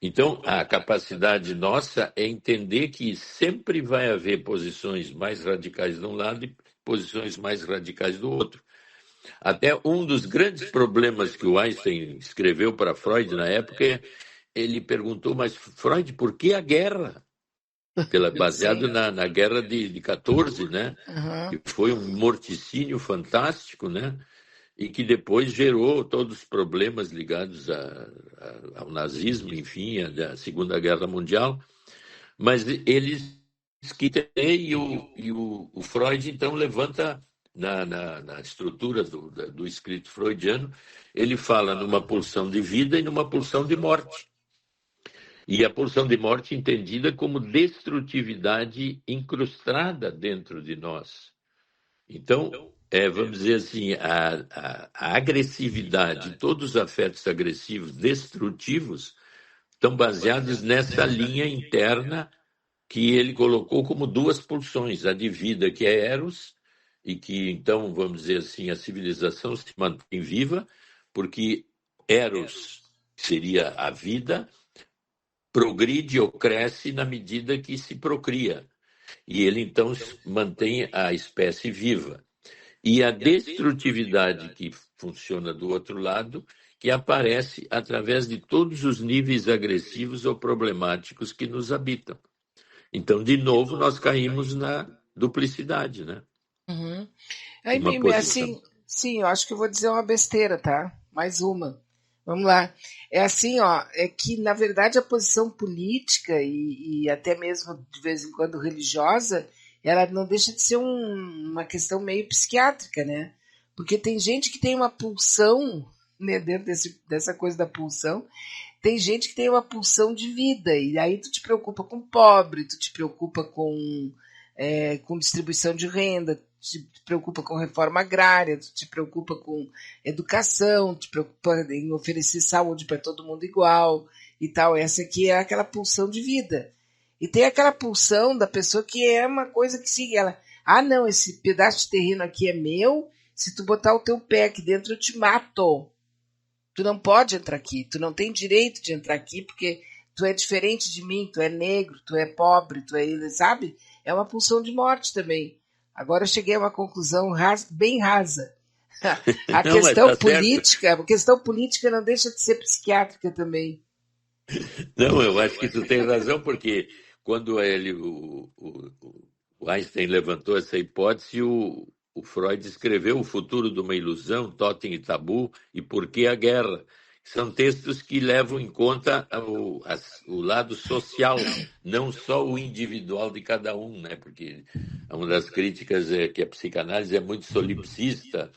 Então, a capacidade nossa é entender que sempre vai haver posições mais radicais de um lado e posições mais radicais do outro. Até um dos grandes problemas que o Einstein escreveu para Freud na época, ele perguntou, mas Freud, por que a guerra? Baseado Sim. na guerra de 14, né? Uhum. Que foi um morticínio fantástico, né? E que depois gerou todos os problemas ligados ao nazismo, enfim, à Segunda Guerra Mundial. Mas eles que o Freud então levanta na estrutura do escrito freudiano, ele fala numa pulsão de vida e numa pulsão de morte. E a pulsão de morte entendida como destrutividade incrustada dentro de nós. Então, vamos dizer assim, a agressividade, todos os afetos agressivos destrutivos estão baseados nessa linha interna que ele colocou como duas pulsões, a de vida, que é Eros, e que então, vamos dizer assim, a civilização se mantém viva, porque Eros seria a vida, progride ou cresce na medida que se procria. E ele então mantém a espécie viva. E a destrutividade que funciona do outro lado, que aparece através de todos os níveis agressivos ou problemáticos que nos habitam. Então, de novo, nós caímos na duplicidade, né? Uhum. Aí, Uma posição. assim, sim, eu acho que eu vou dizer uma besteira, tá? Mais uma. Vamos lá. É assim, ó, é que na verdade a posição política e até mesmo de vez em quando religiosa, ela não deixa de ser uma questão meio psiquiátrica, né? Porque tem gente que tem uma pulsão, né, dentro dessa coisa da pulsão, tem gente que tem uma pulsão de vida, e aí tu te preocupa com pobre, tu te preocupa com distribuição de renda, te preocupa com reforma agrária, tu te preocupa com educação, te preocupa em oferecer saúde para todo mundo igual e tal. Essa aqui é aquela pulsão de vida. E tem aquela pulsão da pessoa que é uma coisa que se ela, ah não, esse pedaço de terreno aqui é meu, se tu botar o teu pé aqui dentro eu te mato. Tu não pode entrar aqui, tu não tem direito de entrar aqui porque tu é diferente de mim, tu é negro, tu é pobre, tu é, sabe? É uma pulsão de morte também. Agora eu cheguei a uma conclusão bem rasa. Não, mas está certo. A questão política não deixa de ser psiquiátrica também. Não, eu acho que tu tem razão, porque quando o Einstein levantou essa hipótese, o Freud escreveu O Futuro de uma Ilusão, Totem e Tabu e Por que a Guerra. São textos que levam em conta o lado social, não só o individual de cada um, né? Porque uma das críticas é que a psicanálise é muito solipsista,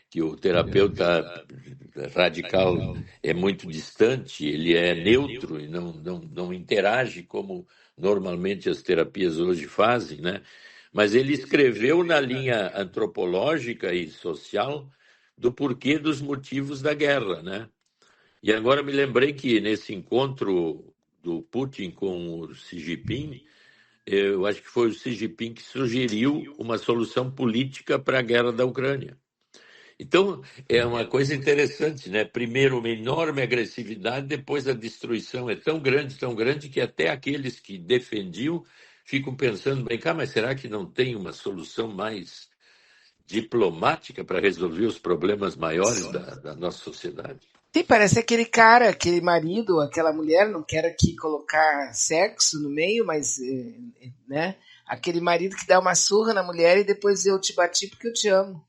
que o terapeuta radical é muito distante, ele é neutro e não interage como normalmente as terapias hoje fazem, né? Mas ele escreveu na linha antropológica e social do porquê dos motivos da guerra, né? E agora me lembrei que nesse encontro do Putin com o Xi Jinping, eu acho que foi o Xi Jinping que sugeriu uma solução política para a guerra da Ucrânia. Então, é uma coisa interessante, né? Primeiro, uma enorme agressividade, depois a destruição é tão grande que até aqueles que defendiam ficam pensando, bem cá, mas será que não tem uma solução mais diplomática para resolver os problemas maiores da nossa sociedade? Sim, parece aquele cara, aquele marido, aquela mulher, não quero aqui colocar sexo no meio, mas, né? Aquele marido que dá uma surra na mulher e depois eu te bati porque eu te amo.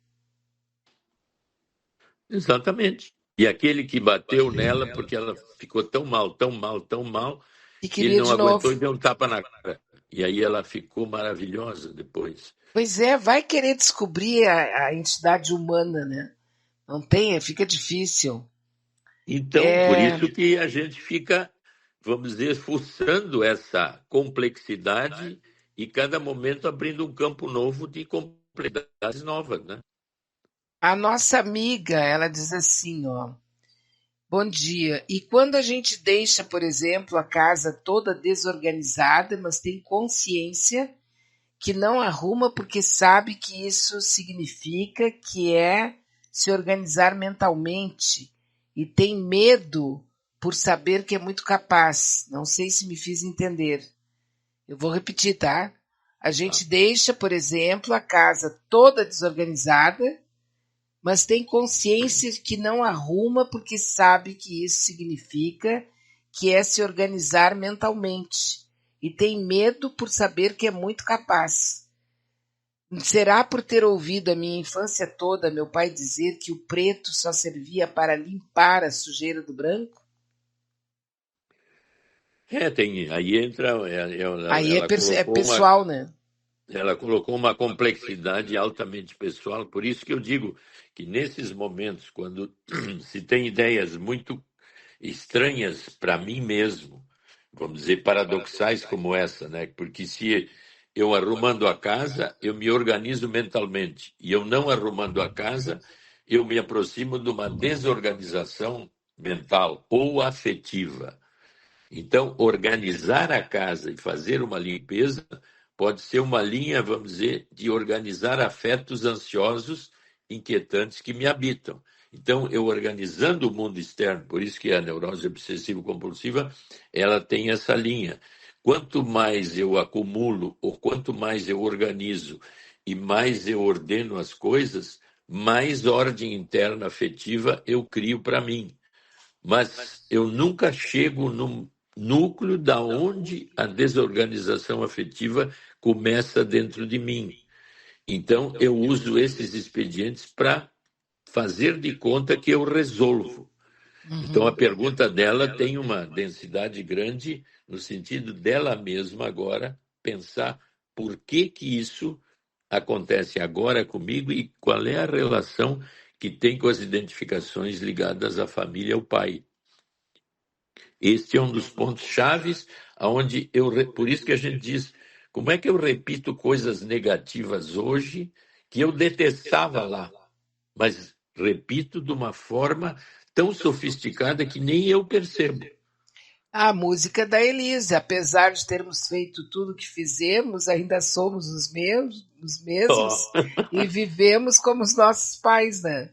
Exatamente. E aquele que bateu nela porque ela ficou tão mal, tão mal, tão mal, E que ele queria não de novo. aguentou e deu um tapa na cara. E aí ela ficou maravilhosa depois. Pois é, vai querer descobrir a entidade humana, né? Não tem, fica difícil. Então, por É, isso que a gente fica, vamos dizer, fuçando essa complexidade e cada momento abrindo um campo novo de complexidades novas, né? a nossa amiga, ela diz assim, ó, bom dia. E quando a gente deixa, por exemplo, a casa toda desorganizada, mas tem consciência que não arruma porque sabe que isso significa que é se organizar mentalmente e tem medo por saber que é muito capaz. Não sei se me fiz entender. Eu vou repetir, tá? A Tá. gente deixa, por exemplo, a casa toda desorganizada, mas tem consciência que não arruma porque sabe que isso significa que é se organizar mentalmente e tem medo por saber que é muito capaz. Será por ter ouvido a minha infância toda meu pai dizer que o preto só servia para limpar a sujeira do branco? Aí entra, Aí é pessoal, né? ela colocou uma complexidade altamente pessoal, por isso que eu digo que nesses momentos, quando se tem ideias muito estranhas para mim mesmo, vamos dizer, paradoxais como essa, né? Porque se eu arrumando a casa, eu me organizo mentalmente, e eu não arrumando a casa, eu me aproximo de uma desorganização mental ou afetiva. Então, organizar a casa e fazer uma limpeza pode ser uma linha, vamos dizer, de organizar afetos ansiosos, inquietantes que me habitam. Então, eu organizando o mundo externo, por isso que a neurose obsessivo-compulsiva, ela tem essa linha. Quanto mais eu acumulo, ou quanto mais eu organizo e mais eu ordeno as coisas, mais ordem interna afetiva eu crio para mim. Mas eu nunca chego no núcleo da onde a desorganização afetiva começa dentro de mim. Então, eu uso esses expedientes para fazer de conta que eu resolvo. Então, a Uhum. pergunta dela tem uma densidade grande no sentido dela mesma agora pensar por que que isso acontece agora comigo e qual é a relação que tem com as identificações ligadas à família e ao pai. Este é um dos pontos chaves aonde por isso que a gente diz, como é que eu repito coisas negativas hoje que eu detestava lá, mas repito de uma forma tão sofisticada que nem eu percebo. A música da Elise, apesar de termos feito tudo o que fizemos, ainda somos os mesmos Oh, e vivemos como os nossos pais, né?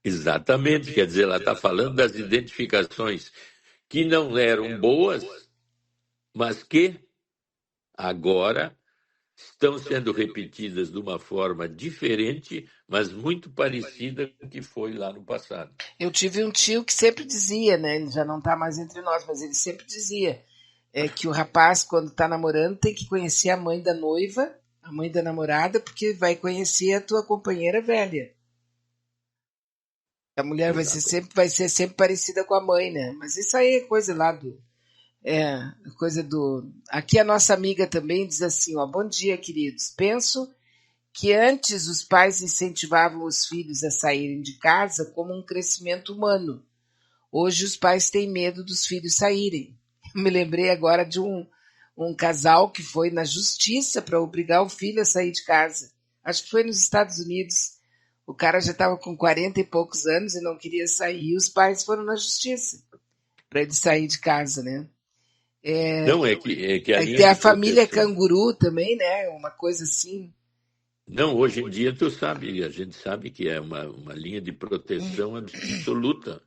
exatamente, quer dizer, ela está falando das identificações que não eram boas, mas que agora estão sendo repetidas de uma forma diferente, mas muito parecida com o que foi lá no passado. Eu tive um tio que sempre dizia, né? Ele já não está mais entre nós, mas ele sempre dizia que o rapaz, quando está namorando, tem que conhecer a mãe da noiva, a mãe da namorada, porque vai conhecer a tua companheira velha. A mulher Exato. vai ser sempre parecida com a mãe, né? Mas isso aí é coisa lá do. É, coisa do. Aqui a nossa amiga também diz assim: ó, bom dia, queridos. Penso que antes os pais incentivavam os filhos a saírem de casa como um crescimento humano. Hoje os pais têm medo dos filhos saírem. Eu me lembrei agora de um casal que foi na justiça para obrigar o filho a sair de casa. Acho que foi nos Estados Unidos. O cara já estava com 40 e poucos anos e não queria sair. E os pais foram na justiça para ele sair de casa, né? Não, é que a Aí linha tem a de família proteção. canguru também, né? Uma coisa assim. Não, hoje em dia tu sabe, a gente sabe que é uma linha de proteção absoluta.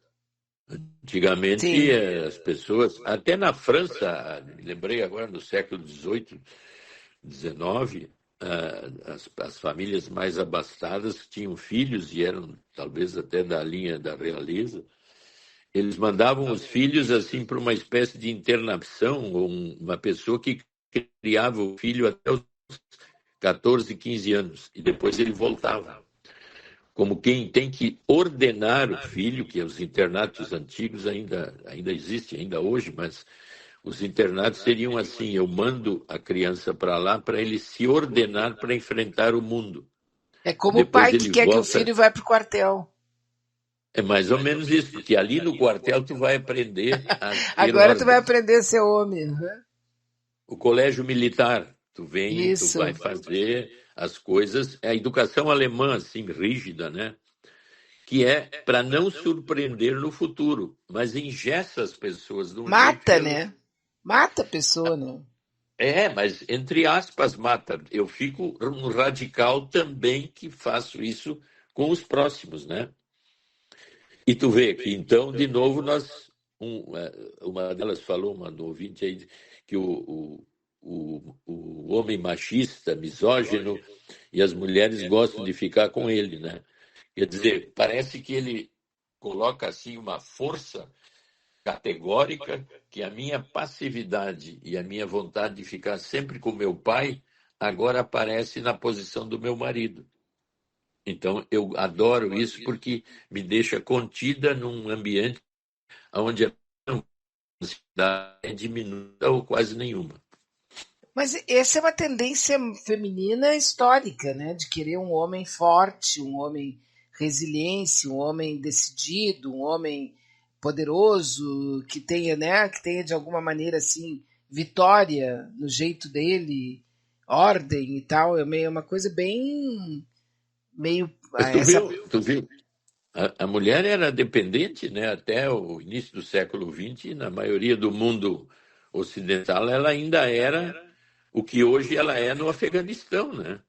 Antigamente, Sim. as pessoas, até na França, lembrei agora no século XVIII, XIX, as famílias mais abastadas tinham filhos e eram talvez até da linha da realeza. Eles mandavam os filhos assim para uma espécie de internação, ou uma pessoa que criava o filho até os 14, 15 anos, e depois ele voltava. Como quem tem que ordenar o filho, que os internatos antigos ainda existem, ainda hoje, mas os internatos seriam assim: eu mando a criança para lá para ele se ordenar para enfrentar o mundo. É como o Depois pai que ele quer que o volta. filho vá para o quartel. É mais ou menos isso, porque ali no quartel tu vai aprender a ter Agora tu vai ordem. aprender a ser homem. Uhum. O colégio militar, tu vem, tu vai Isso. fazer as coisas, é a educação alemã, assim, rígida, né? Que é para não surpreender no futuro, mas engessa as pessoas de um jeito que Mata, elas. né? Mata a pessoa, né? É, mas entre aspas, mata. Eu fico um radical também que faço isso com os próximos, né? E tu vê que, então, de novo, uma delas falou, uma do ouvinte aí, que o homem machista, misógino, e as mulheres gostam de ficar com ele, né? Quer dizer, parece que ele coloca assim uma força categórica que a minha passividade e a minha vontade de ficar sempre com meu pai agora aparece na posição do meu marido. Então, eu adoro isso porque me deixa contida num ambiente onde a ansiedade é diminuída ou quase nenhuma. Mas essa é uma tendência feminina histórica, né? De querer um homem forte, um homem resiliente, um homem decidido, um homem poderoso, que tenha, né? Que tenha de alguma maneira assim vitória no jeito dele, ordem e tal. É meio uma coisa bem meio Mas essa. tu viu, a mulher era dependente, né, até o início do século XX, na maioria do mundo ocidental, ela ainda era o que hoje ela é no Afeganistão, né?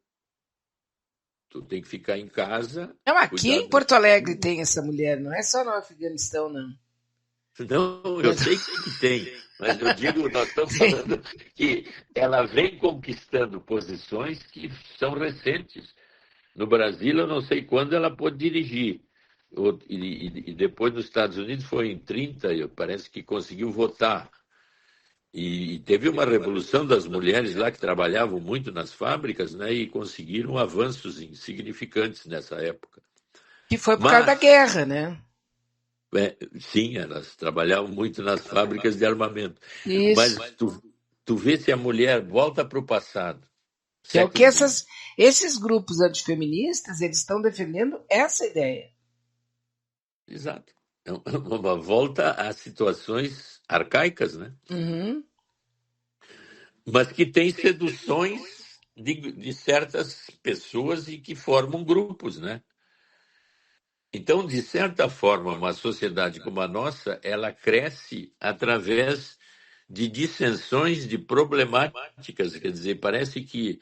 Tu tem que ficar em casa, Não, aqui cuidar em dos Porto Alegre filhos. tem essa mulher, não é só no Afeganistão, não. Não, eu sei que tem, mas eu digo, nós estamos falando que ela vem conquistando posições que são recentes. No Brasil, eu não sei quando ela pôde dirigir. E depois nos Estados Unidos foi em 30, parece que conseguiu votar. E teve uma revolução das mulheres lá que trabalhavam muito nas fábricas, né, e conseguiram avanços insignificantes nessa época. Que foi por causa da Mas, guerra, né? sim, elas trabalhavam muito nas fábricas de armamento. Isso. Mas tu vê se a mulher volta para o passado, Que é o que século XX. esses grupos antifeministas eles estão defendendo essa ideia. Exato. É uma volta a situações arcaicas, né? Uhum. Mas que tem seduções de certas pessoas e que formam grupos, né? Então, de certa forma, uma sociedade como a nossa, ela cresce através de dissensões de problemáticas. Quer dizer, parece que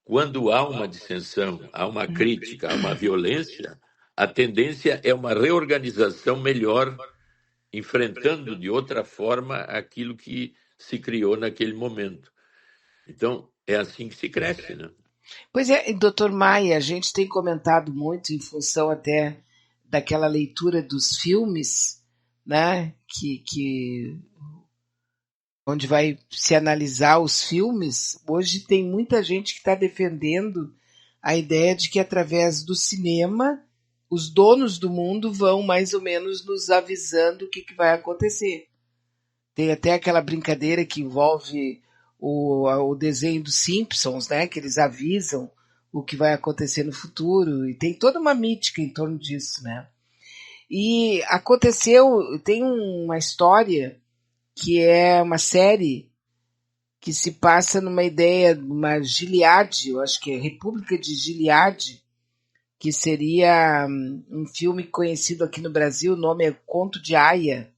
quando há uma dissensão, há uma crítica, há uma violência, a tendência é uma reorganização melhor, enfrentando de outra forma aquilo que se criou naquele momento. Então, é assim que se cresce, né? Pois é, doutor Maia, a gente tem comentado muito em função até daquela leitura dos filmes, né? Que onde vai se analisar os filmes. Hoje tem muita gente que está defendendo a ideia de que através do cinema os donos do mundo vão mais ou menos nos avisando o que vai acontecer. Tem até aquela brincadeira que envolve o desenho dos Simpsons, né? Que eles avisam o que vai acontecer no futuro. E tem toda uma mítica em torno disso, né? E aconteceu, tem uma história que é uma série que se passa numa ideia, uma Gilead, eu acho que é República de Gilead, que seria um filme conhecido aqui no Brasil, o nome é Conto de Aia,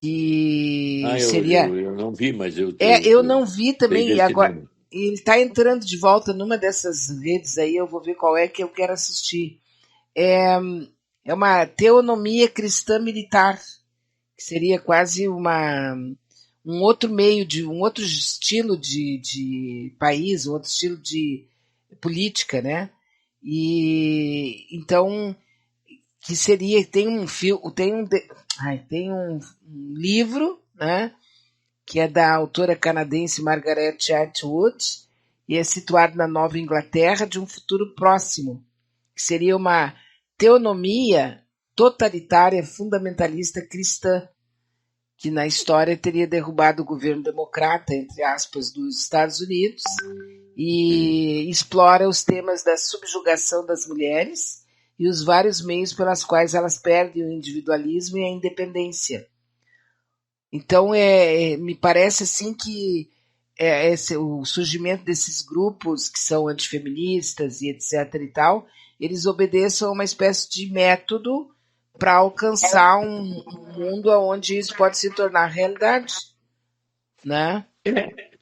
que Ah, seria. eu não vi, mas Eu não vi sei também, e desse agora nome. ele está entrando de volta numa dessas redes aí, eu vou ver qual é que eu quero assistir. É, é uma teonomia cristã militar, que seria quase um outro meio de um outro estilo de país, um outro estilo de política, né? E então que seria tem um filme, tem um livro, né? Que é da autora canadense Margaret Atwood e é situado na Nova Inglaterra de um futuro próximo, que seria uma teonomia totalitária fundamentalista cristã, que na história teria derrubado o governo democrata, entre aspas, dos Estados Unidos, Uhum. e explora os temas da subjugação das mulheres e os vários meios pelas quais elas perdem o individualismo e a independência. Então, me parece assim que o surgimento desses grupos que são antifeministas e etc e tal, eles obedeçam a uma espécie de método para alcançar um mundo onde isso pode se tornar realidade, né?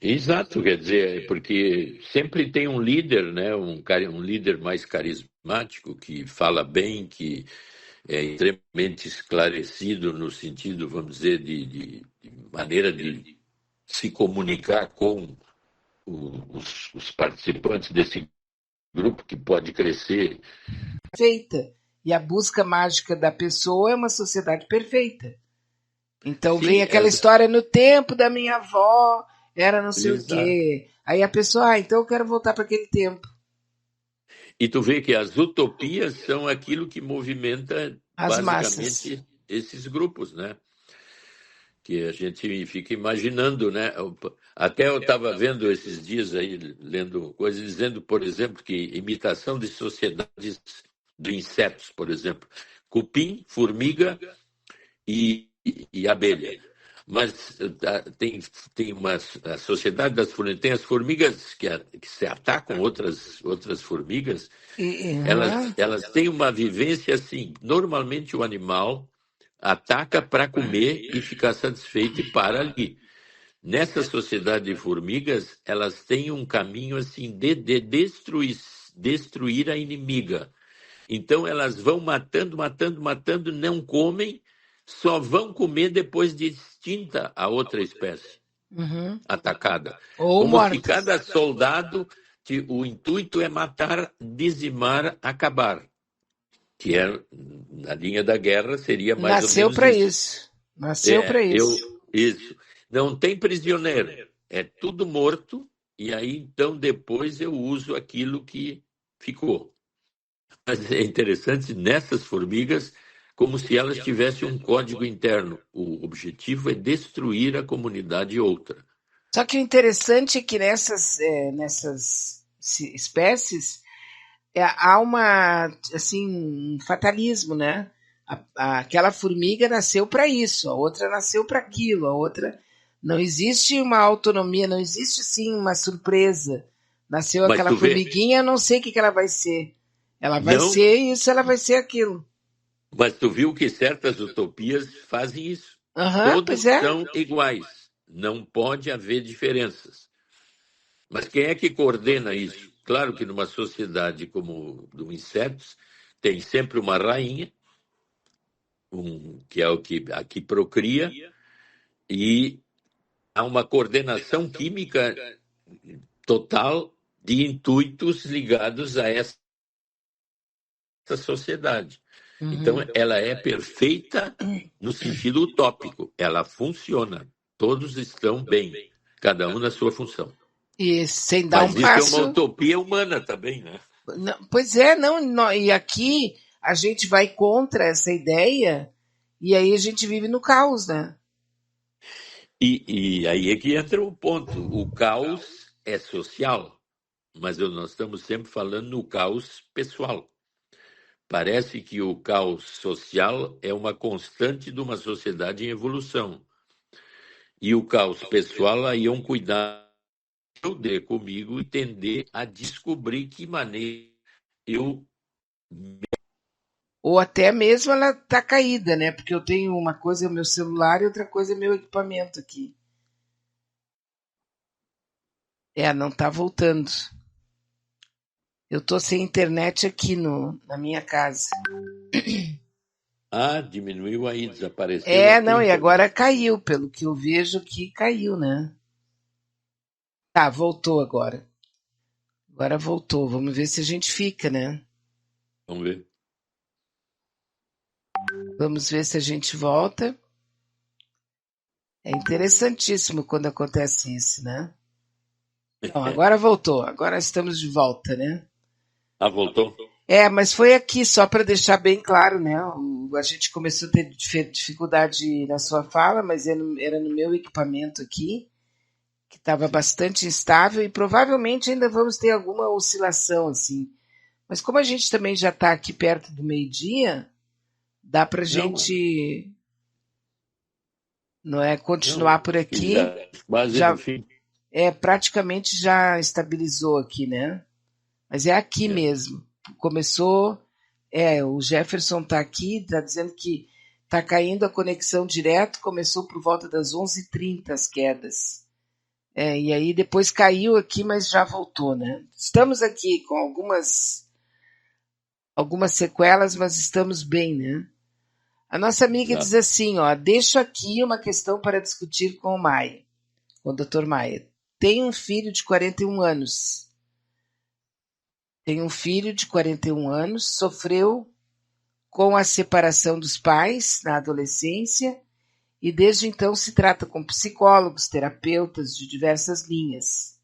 Exato, quer dizer, porque sempre tem um líder, né, um líder mais carismático, que fala bem, que é extremamente esclarecido no sentido, vamos dizer, de maneira de se comunicar com os participantes desse grupo que pode crescer. Perfeita. E a busca mágica da pessoa é uma sociedade perfeita. Então vem Sim, aquela história no tempo da minha avó, era não sei o exato. quê. Aí a pessoa, então eu quero voltar para aquele tempo. E tu vê que as utopias são aquilo que movimenta As massas. basicamente esses grupos, né? Que a gente fica imaginando, né? Até eu estava vendo esses dias aí, lendo coisas, dizendo, por exemplo, que imitação de sociedades de insetos, por exemplo, cupim, formiga e abelha. Mas tem a sociedade das formigas, tem as formigas que se atacam outras formigas, elas têm uma vivência assim. Normalmente o animal ataca para comer e ficar satisfeito e para ali. Nessa sociedade de formigas, elas têm um caminho assim de destruir a inimiga. Então elas vão matando, matando, matando, não comem, só vão comer depois de extinta a outra espécie Uhum. atacada. Ou Como se mortas. cada soldado, o intuito é matar, dizimar, acabar. Que é, na linha da guerra, seria mais ou Nasceu menos para isso. isso. Nasceu para isso. Isso. Não tem prisioneiro. É tudo morto, e aí então depois eu uso aquilo que ficou. Mas é interessante nessas formigas, como se elas tivessem um código interno. O objetivo é destruir a comunidade outra. Só que o interessante é que nessas espécies há assim, um fatalismo, né? Aquela formiga nasceu para isso, a outra nasceu para aquilo, a outra. Não existe uma autonomia, não existe assim uma surpresa. Nasceu Mas aquela tu vê, formiguinha, eu não sei o que ela vai ser. Ela vai não, ser isso, ela vai ser aquilo. mas tu viu que certas utopias fazem isso. Aham, Todos pois é. são iguais. Não pode haver diferenças. Mas quem é que coordena isso? Claro que numa sociedade como do insetos, tem sempre uma rainha, que é o que aqui procria, e há uma coordenação química total de intuitos ligados a essa sociedade. Então, Uhum. ela é perfeita no sentido utópico. Ela funciona. Todos estão bem, cada um na sua função. E sem dar um Mas isso é uma passo. utopia humana também, né? Não, pois é, não, e aqui a gente vai contra essa ideia e aí a gente vive no caos, né? E aí é que entra o ponto. O caos é social, mas nós estamos sempre falando no caos pessoal. Parece que o caos social é uma constante de uma sociedade em evolução. E o caos pessoal aí é um cuidado eu dê comigo e tender a descobrir que maneira eu. Ou até mesmo ela tá caída, né? Porque eu tenho uma coisa é o meu celular e outra coisa é meu equipamento aqui. Não tá voltando. Eu tô sem internet aqui na minha casa. Ah, diminuiu aí, desapareceu a tua Não, e agora internet. caiu, pelo que eu vejo que caiu, né? Tá, voltou agora. Agora voltou. Vamos ver se a gente fica, né? Vamos ver. Vamos ver se a gente volta. É interessantíssimo quando acontece isso, né? Então, agora voltou. Agora estamos de volta, né? Ah, voltou? Mas foi aqui, só para deixar bem claro, né? A gente começou a ter dificuldade na sua fala, mas era no meu equipamento aqui, que estava bastante instável e provavelmente ainda vamos ter alguma oscilação, assim, Mas como a gente também já está aqui perto do meio-dia, dá para a Não, gente, não é, continuar não, por acho que aqui. já quase no Já fim. praticamente já estabilizou aqui, né? Mas é aqui É, mesmo. Começou, o Jefferson está aqui, está dizendo que está caindo a conexão direto, começou por volta das 11h30 as quedas. E aí depois caiu aqui, mas já voltou, né? Estamos aqui com algumas sequelas, mas estamos bem, né? A nossa amiga diz exato. assim, ó, deixo aqui uma questão para discutir com o Maia, com o Dr. Maia. Tenho um filho de 41 anos. Tem um filho de 41 anos, sofreu com a separação dos pais na adolescência e desde então se trata com psicólogos, terapeutas de diversas linhas.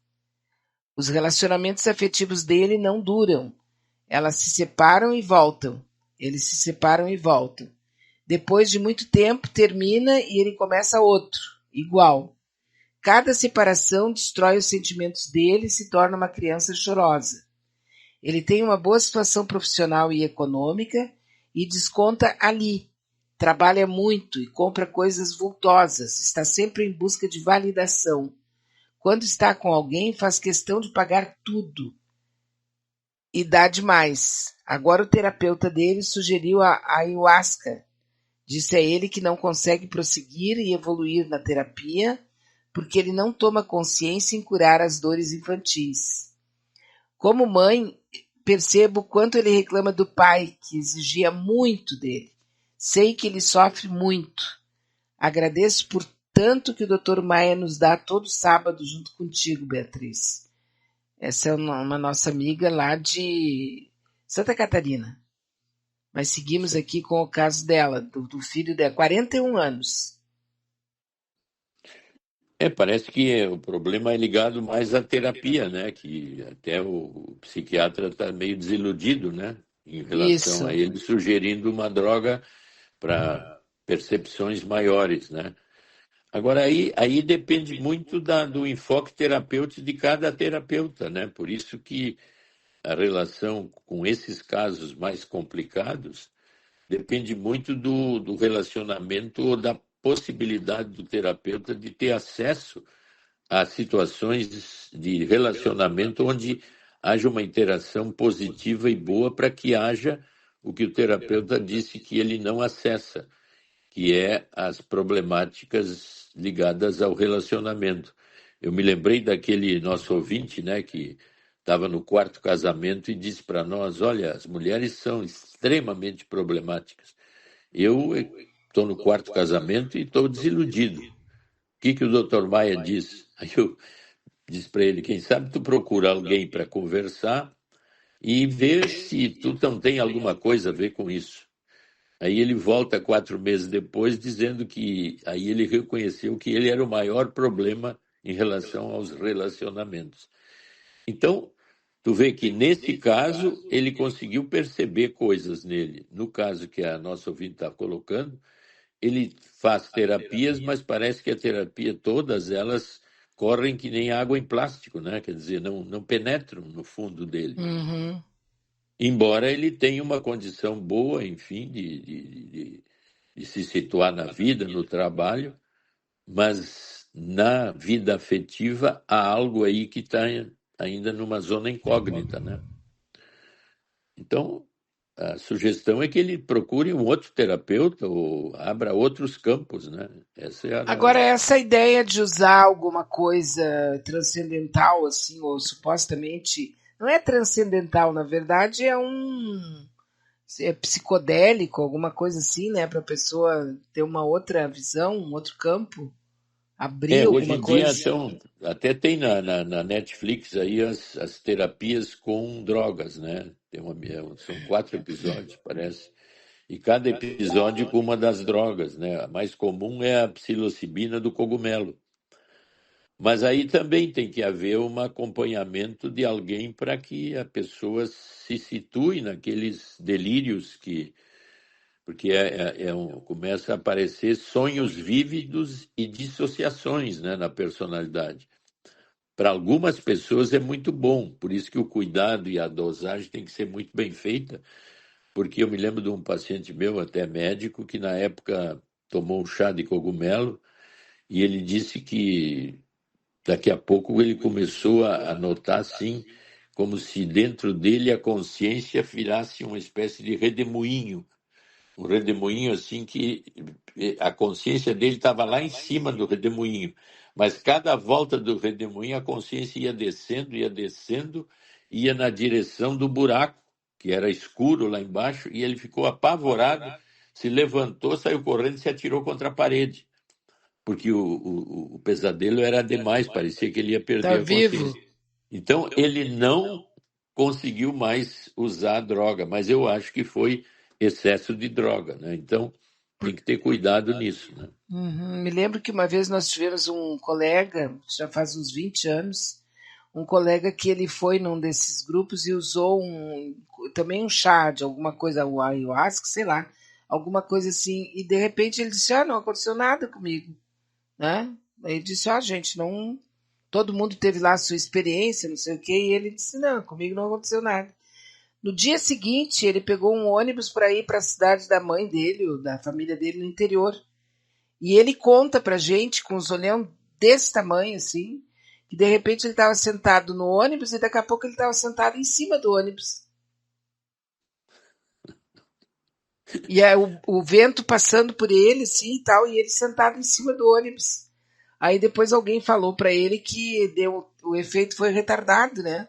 Os relacionamentos afetivos dele não duram. Elas se separam e voltam. Eles se separam e voltam. Depois de muito tempo, termina e ele começa outro, igual. Cada separação destrói os sentimentos dele e se torna uma criança chorosa. Ele tem uma boa situação profissional e econômica e desconta ali. Trabalha muito e compra coisas vultosas, está sempre em busca de validação. Quando está com alguém, faz questão de pagar tudo e dá demais. Agora o terapeuta dele sugeriu a ayahuasca. Disse a ele que não consegue prosseguir e evoluir na terapia porque ele não toma consciência em curar as dores infantis. Como mãe, percebo o quanto ele reclama do pai, que exigia muito dele. Sei que ele sofre muito. Agradeço por tanto que o Dr. Maia nos dá todo sábado junto contigo, Beatriz. Essa é uma nossa amiga lá de Santa Catarina. Mas seguimos aqui com o caso dela, do filho dela, 41 anos. Parece que o problema é ligado mais à terapia, né? Que até o psiquiatra está meio desiludido, né? Em relação a Isso. ele sugerindo uma droga para percepções maiores, né? Agora, aí depende muito do enfoque terapêutico de cada terapeuta, né? Por isso que a relação com esses casos mais complicados depende muito do relacionamento ou da possibilidade do terapeuta de ter acesso a situações de relacionamento onde haja uma interação positiva e boa para que haja o que o terapeuta disse que ele não acessa, que é as problemáticas ligadas ao relacionamento. Eu me lembrei daquele nosso ouvinte, né, que estava no quarto casamento e disse para nós: olha, as mulheres são extremamente problemáticas. Eu estou no quarto casamento e estou desiludido. O que o doutor Maia diz? Aí eu disse para ele: quem sabe tu procura alguém para conversar e ver se tu não tem alguma coisa a ver com isso. Aí ele volta 4 meses depois dizendo que aí ele reconheceu que ele era o maior problema em relação aos relacionamentos. Então, tu vê que nesse caso ele conseguiu perceber coisas nele. No caso que a nossa ouvinte está colocando, ele faz terapias, mas parece que a terapia, todas elas correm que nem água em plástico, né? Quer dizer, não penetram no fundo dele. Uhum. Embora ele tenha uma condição boa, enfim, de se situar na vida, no trabalho, mas na vida afetiva há algo aí que está ainda numa zona incógnita, né? Então, a sugestão é que ele procure um outro terapeuta ou abra outros campos, né? Essa é Agora, essa ideia de usar alguma coisa transcendental, assim, ou supostamente. Não é transcendental, na verdade, é psicodélico, alguma coisa assim, né? Para a pessoa ter uma outra visão, um outro campo, abrir hoje alguma em dia coisa. são, até tem na Netflix aí as terapias com drogas, né? São 4 episódios, parece. E cada episódio com uma das drogas, né? A mais comum é a psilocibina do cogumelo. Mas aí também tem que haver um acompanhamento de alguém para que a pessoa se situe naqueles delírios porque começa a aparecer sonhos vívidos e dissociações, né, na personalidade. para algumas pessoas é muito bom, por isso que o cuidado e a dosagem tem que ser muito bem feita, porque eu me lembro de um paciente meu, até médico, que na época tomou um chá de cogumelo e ele disse que daqui a pouco ele começou a notar assim, como se dentro dele a consciência virasse uma espécie de redemoinho, um redemoinho assim que a consciência dele estava lá em cima do redemoinho, mas cada volta do redemoinho a consciência ia descendo, ia na direção do buraco, que era escuro lá embaixo, e ele ficou apavorado, se levantou, saiu correndo e se atirou contra a parede, porque o pesadelo era demais, parecia que ele ia Tá perder a vivo? consciência. Então, ele não conseguiu mais usar a droga, mas eu acho que foi excesso de droga, né? Então, tem que ter cuidado nisso, né? Uhum. Me lembro que uma vez nós tivemos um colega, já faz uns 20 anos, um colega que ele foi num desses grupos e usou também um chá de alguma coisa, o ayahuasca, sei lá, alguma coisa assim, e de repente ele disse, não aconteceu nada comigo, né? Aí ele disse, gente, não, todo mundo teve lá a sua experiência, não sei o quê, e ele disse, não, comigo não aconteceu nada. No dia seguinte, ele pegou um ônibus para ir para a cidade da mãe dele, ou da família dele no interior. E ele conta pra gente, com os olhão desse tamanho, assim, que de repente ele estava sentado no ônibus e daqui a pouco ele estava sentado em cima do ônibus. E é o vento passando por ele, assim, e tal, e ele sentado em cima do ônibus. Aí depois alguém falou para ele que o efeito foi retardado, né?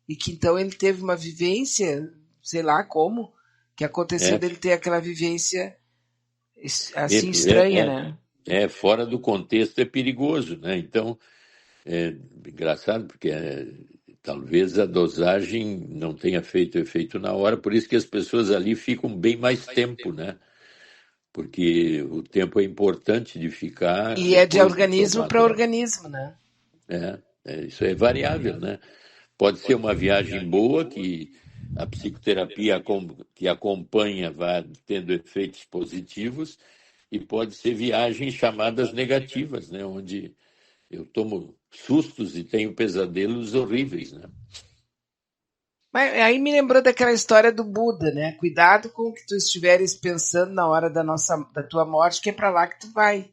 E que então ele teve uma vivência, sei lá como, que aconteceu É, dele ter aquela vivência é, assim estranha, é, né? fora do contexto é perigoso, né? Então, é engraçado porque talvez a dosagem não tenha feito efeito na hora, por isso que as pessoas ali ficam bem mais tempo, né? Porque o tempo é importante de ficar E é de depois de organismo tomar a para droga. organismo, né? Isso é variável, né? Pode ser uma viagem boa que a psicoterapia que acompanha vai tendo efeitos positivos e pode ser viagens chamadas negativas, né? Onde eu tomo sustos e tenho pesadelos horríveis, né? Mas aí me lembrou daquela história do Buda, né? Cuidado com o que tu estiveres pensando na hora da tua morte, que é para lá que tu vai.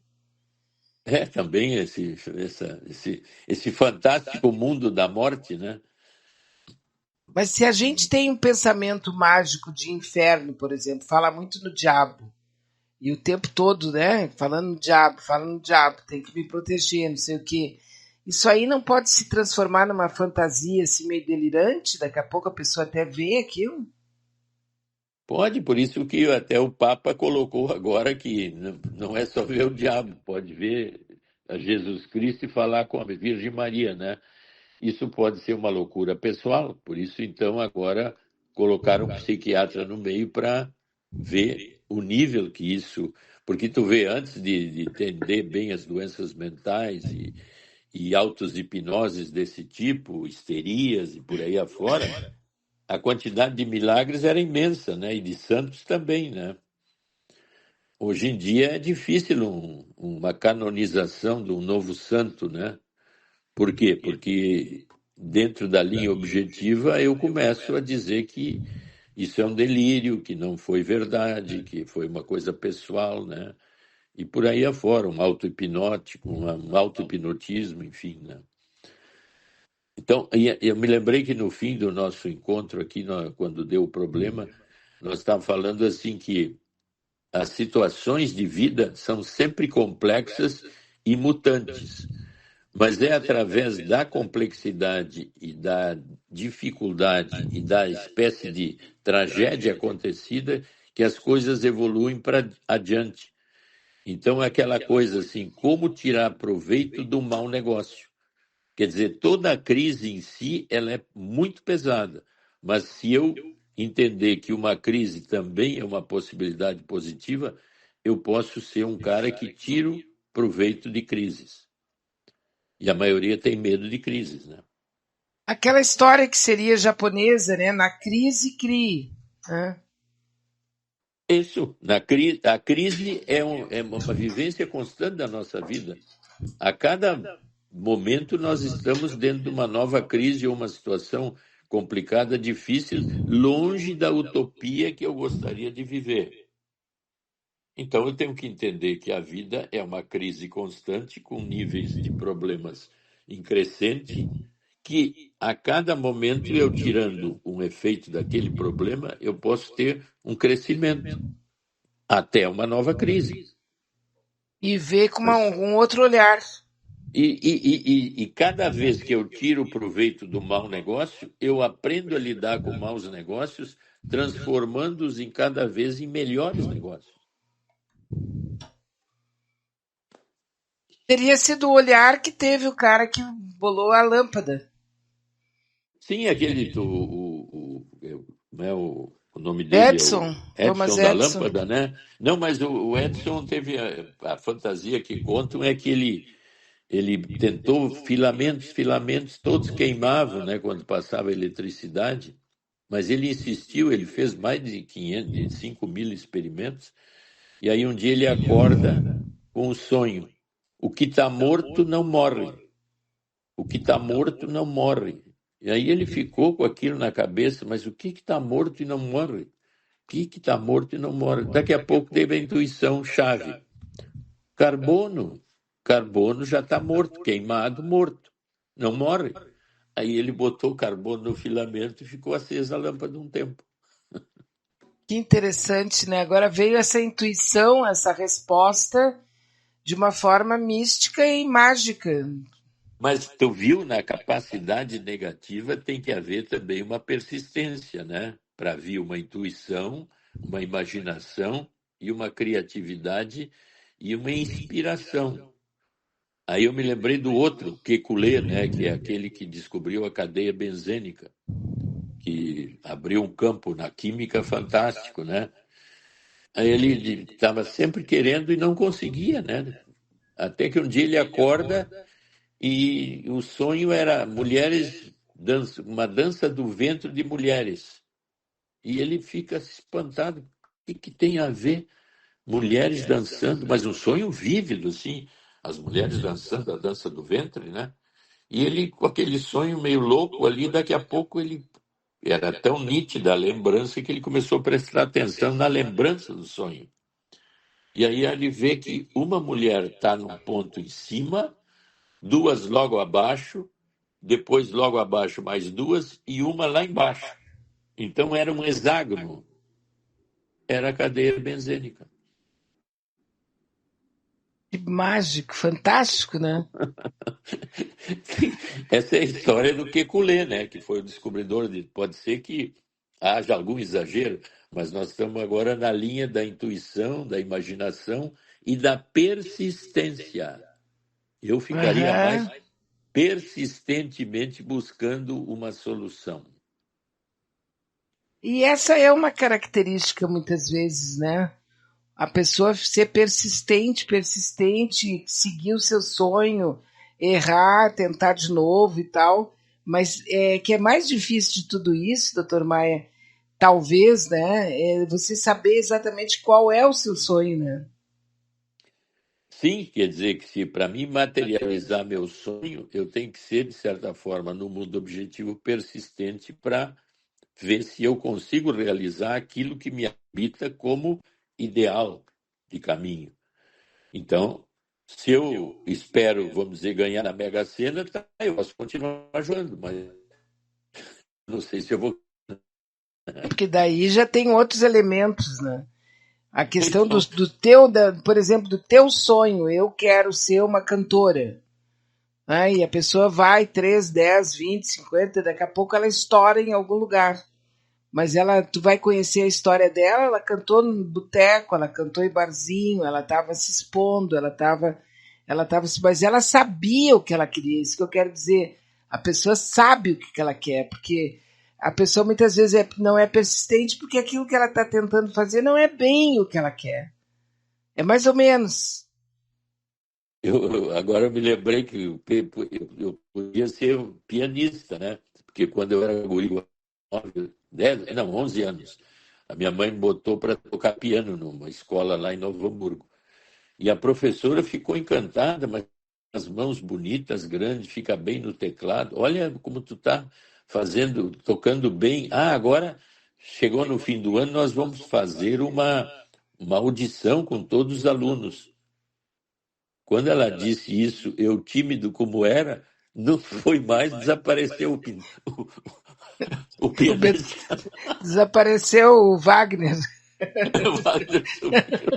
Também esse fantástico mundo da morte, né? Mas se a gente tem um pensamento mágico de inferno, por exemplo, fala muito no diabo, e o tempo todo, né? Falando no diabo, tem que me proteger, não sei o quê. Isso aí não pode se transformar numa fantasia assim meio delirante? Daqui a pouco a pessoa até vê aquilo. Pode, por isso que até o Papa colocou agora que não é só ver o diabo, pode ver a Jesus Cristo e falar com a Virgem Maria, né? Isso pode ser uma loucura pessoal, por isso então agora colocaram um psiquiatra no meio para ver o nível que isso, porque tu vê antes de entender bem as doenças mentais e auto-hipnoses desse tipo, histerias e por aí afora, a quantidade de milagres era imensa, né? E de santos também, né? Hoje em dia é difícil uma canonização de um novo santo, né? Por quê? Porque dentro da linha objetiva eu começo a dizer que isso é um delírio, que não foi verdade, que foi uma coisa pessoal, né? E por aí afora, um auto-hipnótico, um auto-hipnotismo, enfim, né? Então, eu me lembrei que no fim do nosso encontro aqui, quando deu o problema, nós estávamos falando assim que as situações de vida são sempre complexas e mutantes, mas é através da complexidade e da dificuldade e da espécie de tragédia acontecida que as coisas evoluem para adiante. Então é aquela coisa assim, como tirar proveito do mau negócio. Quer dizer, toda a crise em si, ela é muito pesada, mas se eu entender que uma crise também é uma possibilidade positiva, eu posso ser um cara que tiro proveito de crises. E a maioria tem medo de crises, né? Aquela história que seria japonesa, né? Na crise, crie. Né? Isso, a crise é uma vivência constante da nossa vida. A cada momento nós estamos dentro de uma nova crise ou uma situação complicada, difícil, longe da utopia que eu gostaria de viver. Então eu tenho que entender que a vida é uma crise constante, com níveis de problemas em crescente, que a cada momento eu tirando um efeito daquele problema, eu posso ter um crescimento até uma nova crise. E ver com Mas um outro olhar. e cada vez que eu tiro proveito do mau negócio, eu aprendo a lidar com maus negócios, transformando-os em cada vez em melhores negócios. Teria sido o olhar que teve o cara que bolou a lâmpada. Sim, aquele, não é o nome dele é o Edson, Thomas Edson da Edison. Lâmpada, né? Não, mas o Edson teve a fantasia que contam é que ele tentou filamentos, todos queimavam, né, quando passava a eletricidade, mas ele insistiu, ele fez mais de 500, de 5.000 experimentos, e aí um dia ele acorda com um sonho. O que está morto não morre. O que está morto não morre. E aí ele ficou com aquilo na cabeça, mas o que está morto e não morre? O que está morto e não morre? Daqui a pouco teve a intuição chave. Carbono. Carbono já está morto, queimado, morto. Não morre. Aí ele botou carbono no filamento e ficou acesa a lâmpada um tempo. Que interessante, né? Agora veio essa intuição, essa resposta de uma forma mística e mágica. Mas tu viu, na capacidade negativa tem que haver também uma persistência, né? Para vir uma intuição, uma imaginação e uma criatividade e uma inspiração. Aí eu me lembrei do outro, Kekulé, né? Que é aquele que descobriu a cadeia benzênica, que abriu um campo na química fantástico, né? Aí ele estava sempre querendo e não conseguia, né? Até que um dia ele acorda e o sonho era mulheres, uma dança do ventre de mulheres. E ele fica espantado. O que tem a ver mulheres dançando? Mas um sonho vívido, assim, as mulheres dançando a dança do ventre, né? E ele, com aquele sonho meio louco ali, daqui a pouco ele era tão nítida a lembrança que ele começou a prestar atenção na lembrança do sonho. E aí ele vê que uma mulher está num ponto em cima, duas logo abaixo, depois logo abaixo mais duas e uma lá embaixo. Então era um hexágono, era a cadeia benzênica. Que mágico, fantástico, né? Essa é a história do Kekulé, né? Que foi o descobridor de. Pode ser que haja algum exagero, mas nós estamos agora na linha da intuição, da imaginação e da persistência. Eu ficaria mais Aham. persistentemente buscando uma solução. E essa é uma característica, muitas vezes, né? A pessoa ser persistente, persistente, seguir o seu sonho, errar, tentar de novo e tal. Mas que é mais difícil de tudo isso, doutor Maia, talvez, né? É você saber exatamente qual é o seu sonho, né? Sim, quer dizer que se para mim materializar meu sonho, eu tenho que ser, de certa forma, no mundo objetivo persistente para ver se eu consigo realizar aquilo que me habita como ideal de caminho. Então, se eu espero, vamos dizer, ganhar na Mega Sena, tá, eu posso continuar jogando, mas não sei se eu vou. Porque daí já tem outros elementos, né? A questão Então, por exemplo, do teu sonho, eu quero ser uma cantora. Né? E a pessoa vai 3, 10, 20, 50, daqui a pouco ela estoura em algum lugar. Mas tu vai conhecer a história dela, ela cantou no boteco, ela cantou em barzinho, ela estava se expondo, mas ela sabia o que ela queria, isso que eu quero dizer. A pessoa sabe o que ela quer, porque a pessoa muitas vezes não é persistente porque aquilo que ela está tentando fazer não é bem o que ela quer. É mais ou menos. agora eu me lembrei que eu podia ser um pianista, né? Porque quando eu era guri, 9, 10, não, 11 anos, a minha mãe me botou para tocar piano numa escola lá em Novo Hamburgo. E a professora ficou encantada, mas as mãos bonitas, grandes, fica bem no teclado. Olha como tu está fazendo, tocando bem. Ah, agora chegou no fim do ano, nós vamos fazer uma audição com todos os alunos. Quando ela disse isso, eu tímido como era, não foi mais, desapareceu o O Be- pianista. Desapareceu o Wagner. Wagner sumiu.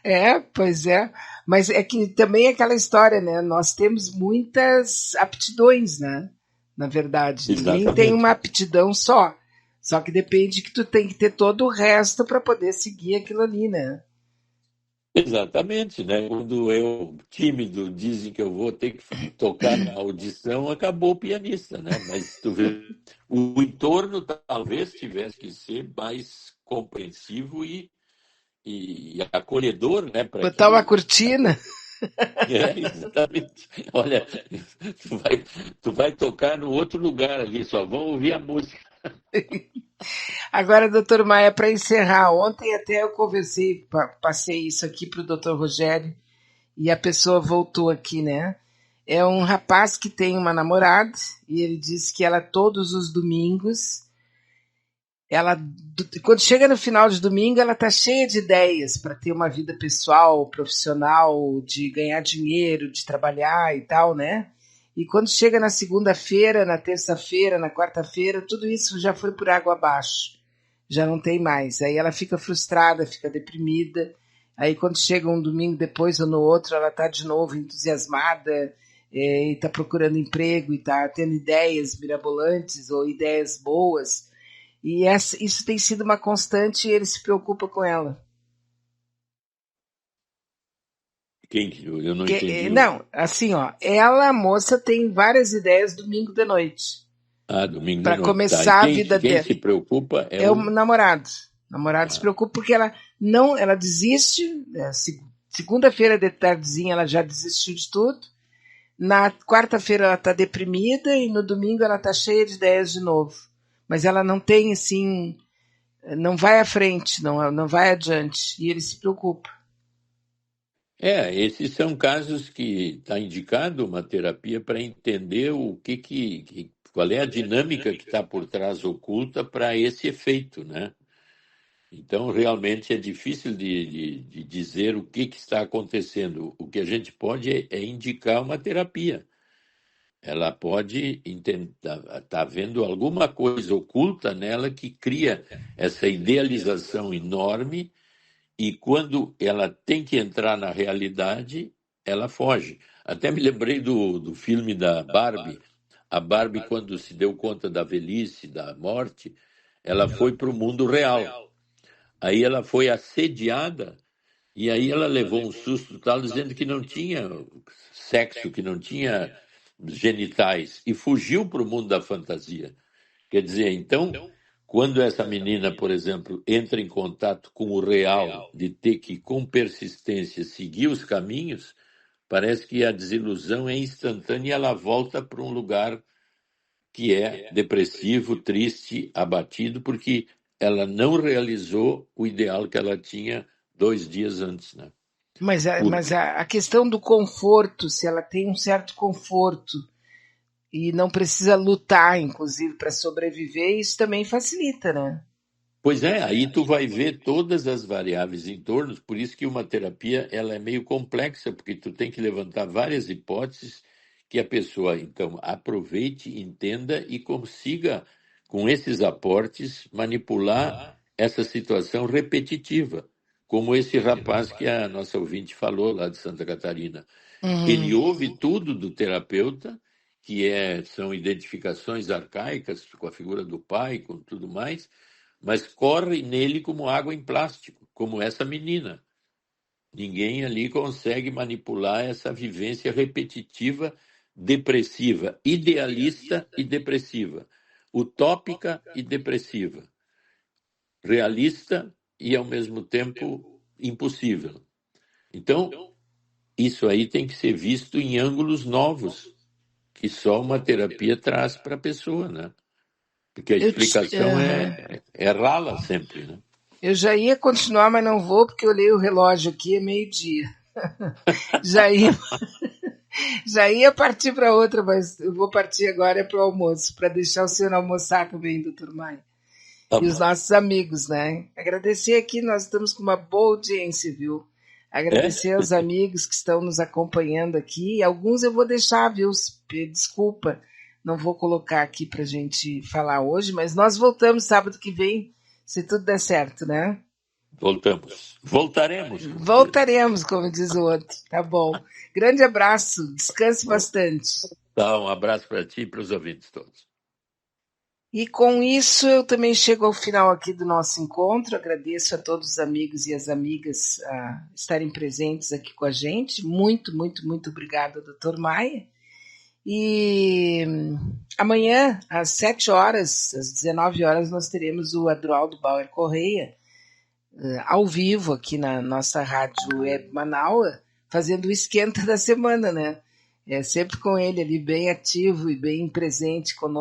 É, pois é. Mas é que também é aquela história, né? Nós temos muitas aptidões, né? Na verdade, ninguém tem uma Exatamente. aptidão só. Só que depende que tu tem que ter todo o resto para poder seguir aquilo ali, né? Exatamente, né? Quando eu, tímido, dizem que eu vou ter que tocar na audição, acabou o pianista, né? Mas tu vê, o entorno talvez tivesse que ser mais compreensivo e acolhedor, né? Para Botar uma que. cortina. É, exatamente. Olha, tu vai, tu vai tocar no outro lugar ali, só vão ouvir a música. Agora, doutor Maia, para encerrar, ontem até eu conversei, passei isso aqui para o doutor Rogério e a pessoa voltou aqui, né? É um rapaz que tem uma namorada e ele diz que ela todos os domingos, quando chega no final de domingo, ela tá cheia de ideias para ter uma vida pessoal, profissional, de ganhar dinheiro, de trabalhar e tal, né? E quando chega na segunda-feira, na terça-feira, na quarta-feira, tudo isso já foi por água abaixo. Já não tem mais. Aí ela fica frustrada, fica deprimida. Aí quando chega um domingo depois ou no outro, ela tá de novo entusiasmada, e tá procurando emprego e tá tendo ideias mirabolantes ou ideias boas. E isso tem sido uma constante e ele se preocupa com ela. Quem? Eu não entendi. Não, assim, ó, ela, a moça, tem várias ideias domingo de noite Ah, domingo de para noite. Tá. E começar a vida quem dela. se preocupa é É o o. namorado. O namorado se Ah, preocupa porque ela não, ela desiste. Segunda-feira de tardezinha ela já desistiu de tudo. Na quarta-feira ela tá deprimida e no domingo ela tá cheia de ideias de novo. Mas ela não tem assim, não vai à frente, não vai adiante e ele se preocupa. esses são casos que está indicado uma terapia para entender qual é a dinâmica que está por trás oculta para esse efeito, né? Então, realmente é difícil de dizer o que está acontecendo. O que a gente pode é indicar uma terapia. Ela pode estar tá vendo alguma coisa oculta nela que cria essa idealização enorme e quando ela tem que entrar na realidade, ela foge. Até me lembrei do filme da Barbie. A Barbie, quando se deu conta da velhice, da morte, ela foi para o mundo real. Aí ela foi assediada e aí ela levou um susto tal, dizendo que não tinha sexo, que não tinha genitais, e fugiu para o mundo da fantasia. Quer dizer, então, quando essa menina, por exemplo, entra em contato com o real, de ter que, com persistência, seguir os caminhos, parece que a desilusão é instantânea e ela volta para um lugar que é depressivo, triste, abatido, porque ela não realizou o ideal que ela tinha 2 dias antes, né? Mas, Por a questão do conforto, se ela tem um certo conforto e não precisa lutar, inclusive, para sobreviver, isso também facilita, né? Pois é, aí tu vai ver todas as variáveis em torno, por isso que uma terapia ela é meio complexa, porque tu tem que levantar várias hipóteses que a pessoa então aproveite, entenda e consiga com esses aportes manipular essa situação repetitiva, como esse rapaz que a nossa ouvinte falou lá de Santa Catarina. Ele Uhum. ouve tudo do terapeuta, são identificações arcaicas com a figura do pai, com tudo mais, mas corre nele como água em plástico, como essa menina. Ninguém ali consegue manipular essa vivência repetitiva, depressiva, idealista e depressiva, utópica e depressiva, realista e ao mesmo tempo impossível. Então, isso aí tem que ser visto em ângulos novos, que só uma terapia traz para a pessoa, né? Porque a explicação Aham. é rala sempre, né? Eu já ia continuar, mas não vou, porque eu olhei o relógio aqui, é meio-dia. Já ia, já ia partir para outra, mas eu vou partir agora para o almoço, para deixar o senhor almoçar também, doutor Maia. Tá E os bom. nossos amigos, né? Agradecer aqui, nós estamos com uma boa audiência, viu? É? Agradecer aos amigos que estão nos acompanhando aqui. Alguns eu vou deixar, viu? Desculpa, não vou colocar aqui para a gente falar hoje, mas nós voltamos sábado que vem, se tudo der certo, né? Voltamos. Voltaremos, como diz. Voltaremos, como diz o outro. Tá bom. Grande abraço, descanse bastante. Tá, um abraço para ti e para os ouvintes todos. E com isso eu também chego ao final aqui do nosso encontro. Agradeço a todos os amigos e as amigas a estarem presentes aqui com a gente. Muito, muito, muito obrigada, doutor Maia. E amanhã, às 7 horas, às 19 horas, nós teremos o Adroaldo Bauer Correia, ao vivo aqui na nossa rádio Web Manaus, fazendo o esquenta da semana, né? É sempre com ele ali bem ativo e bem presente conosco.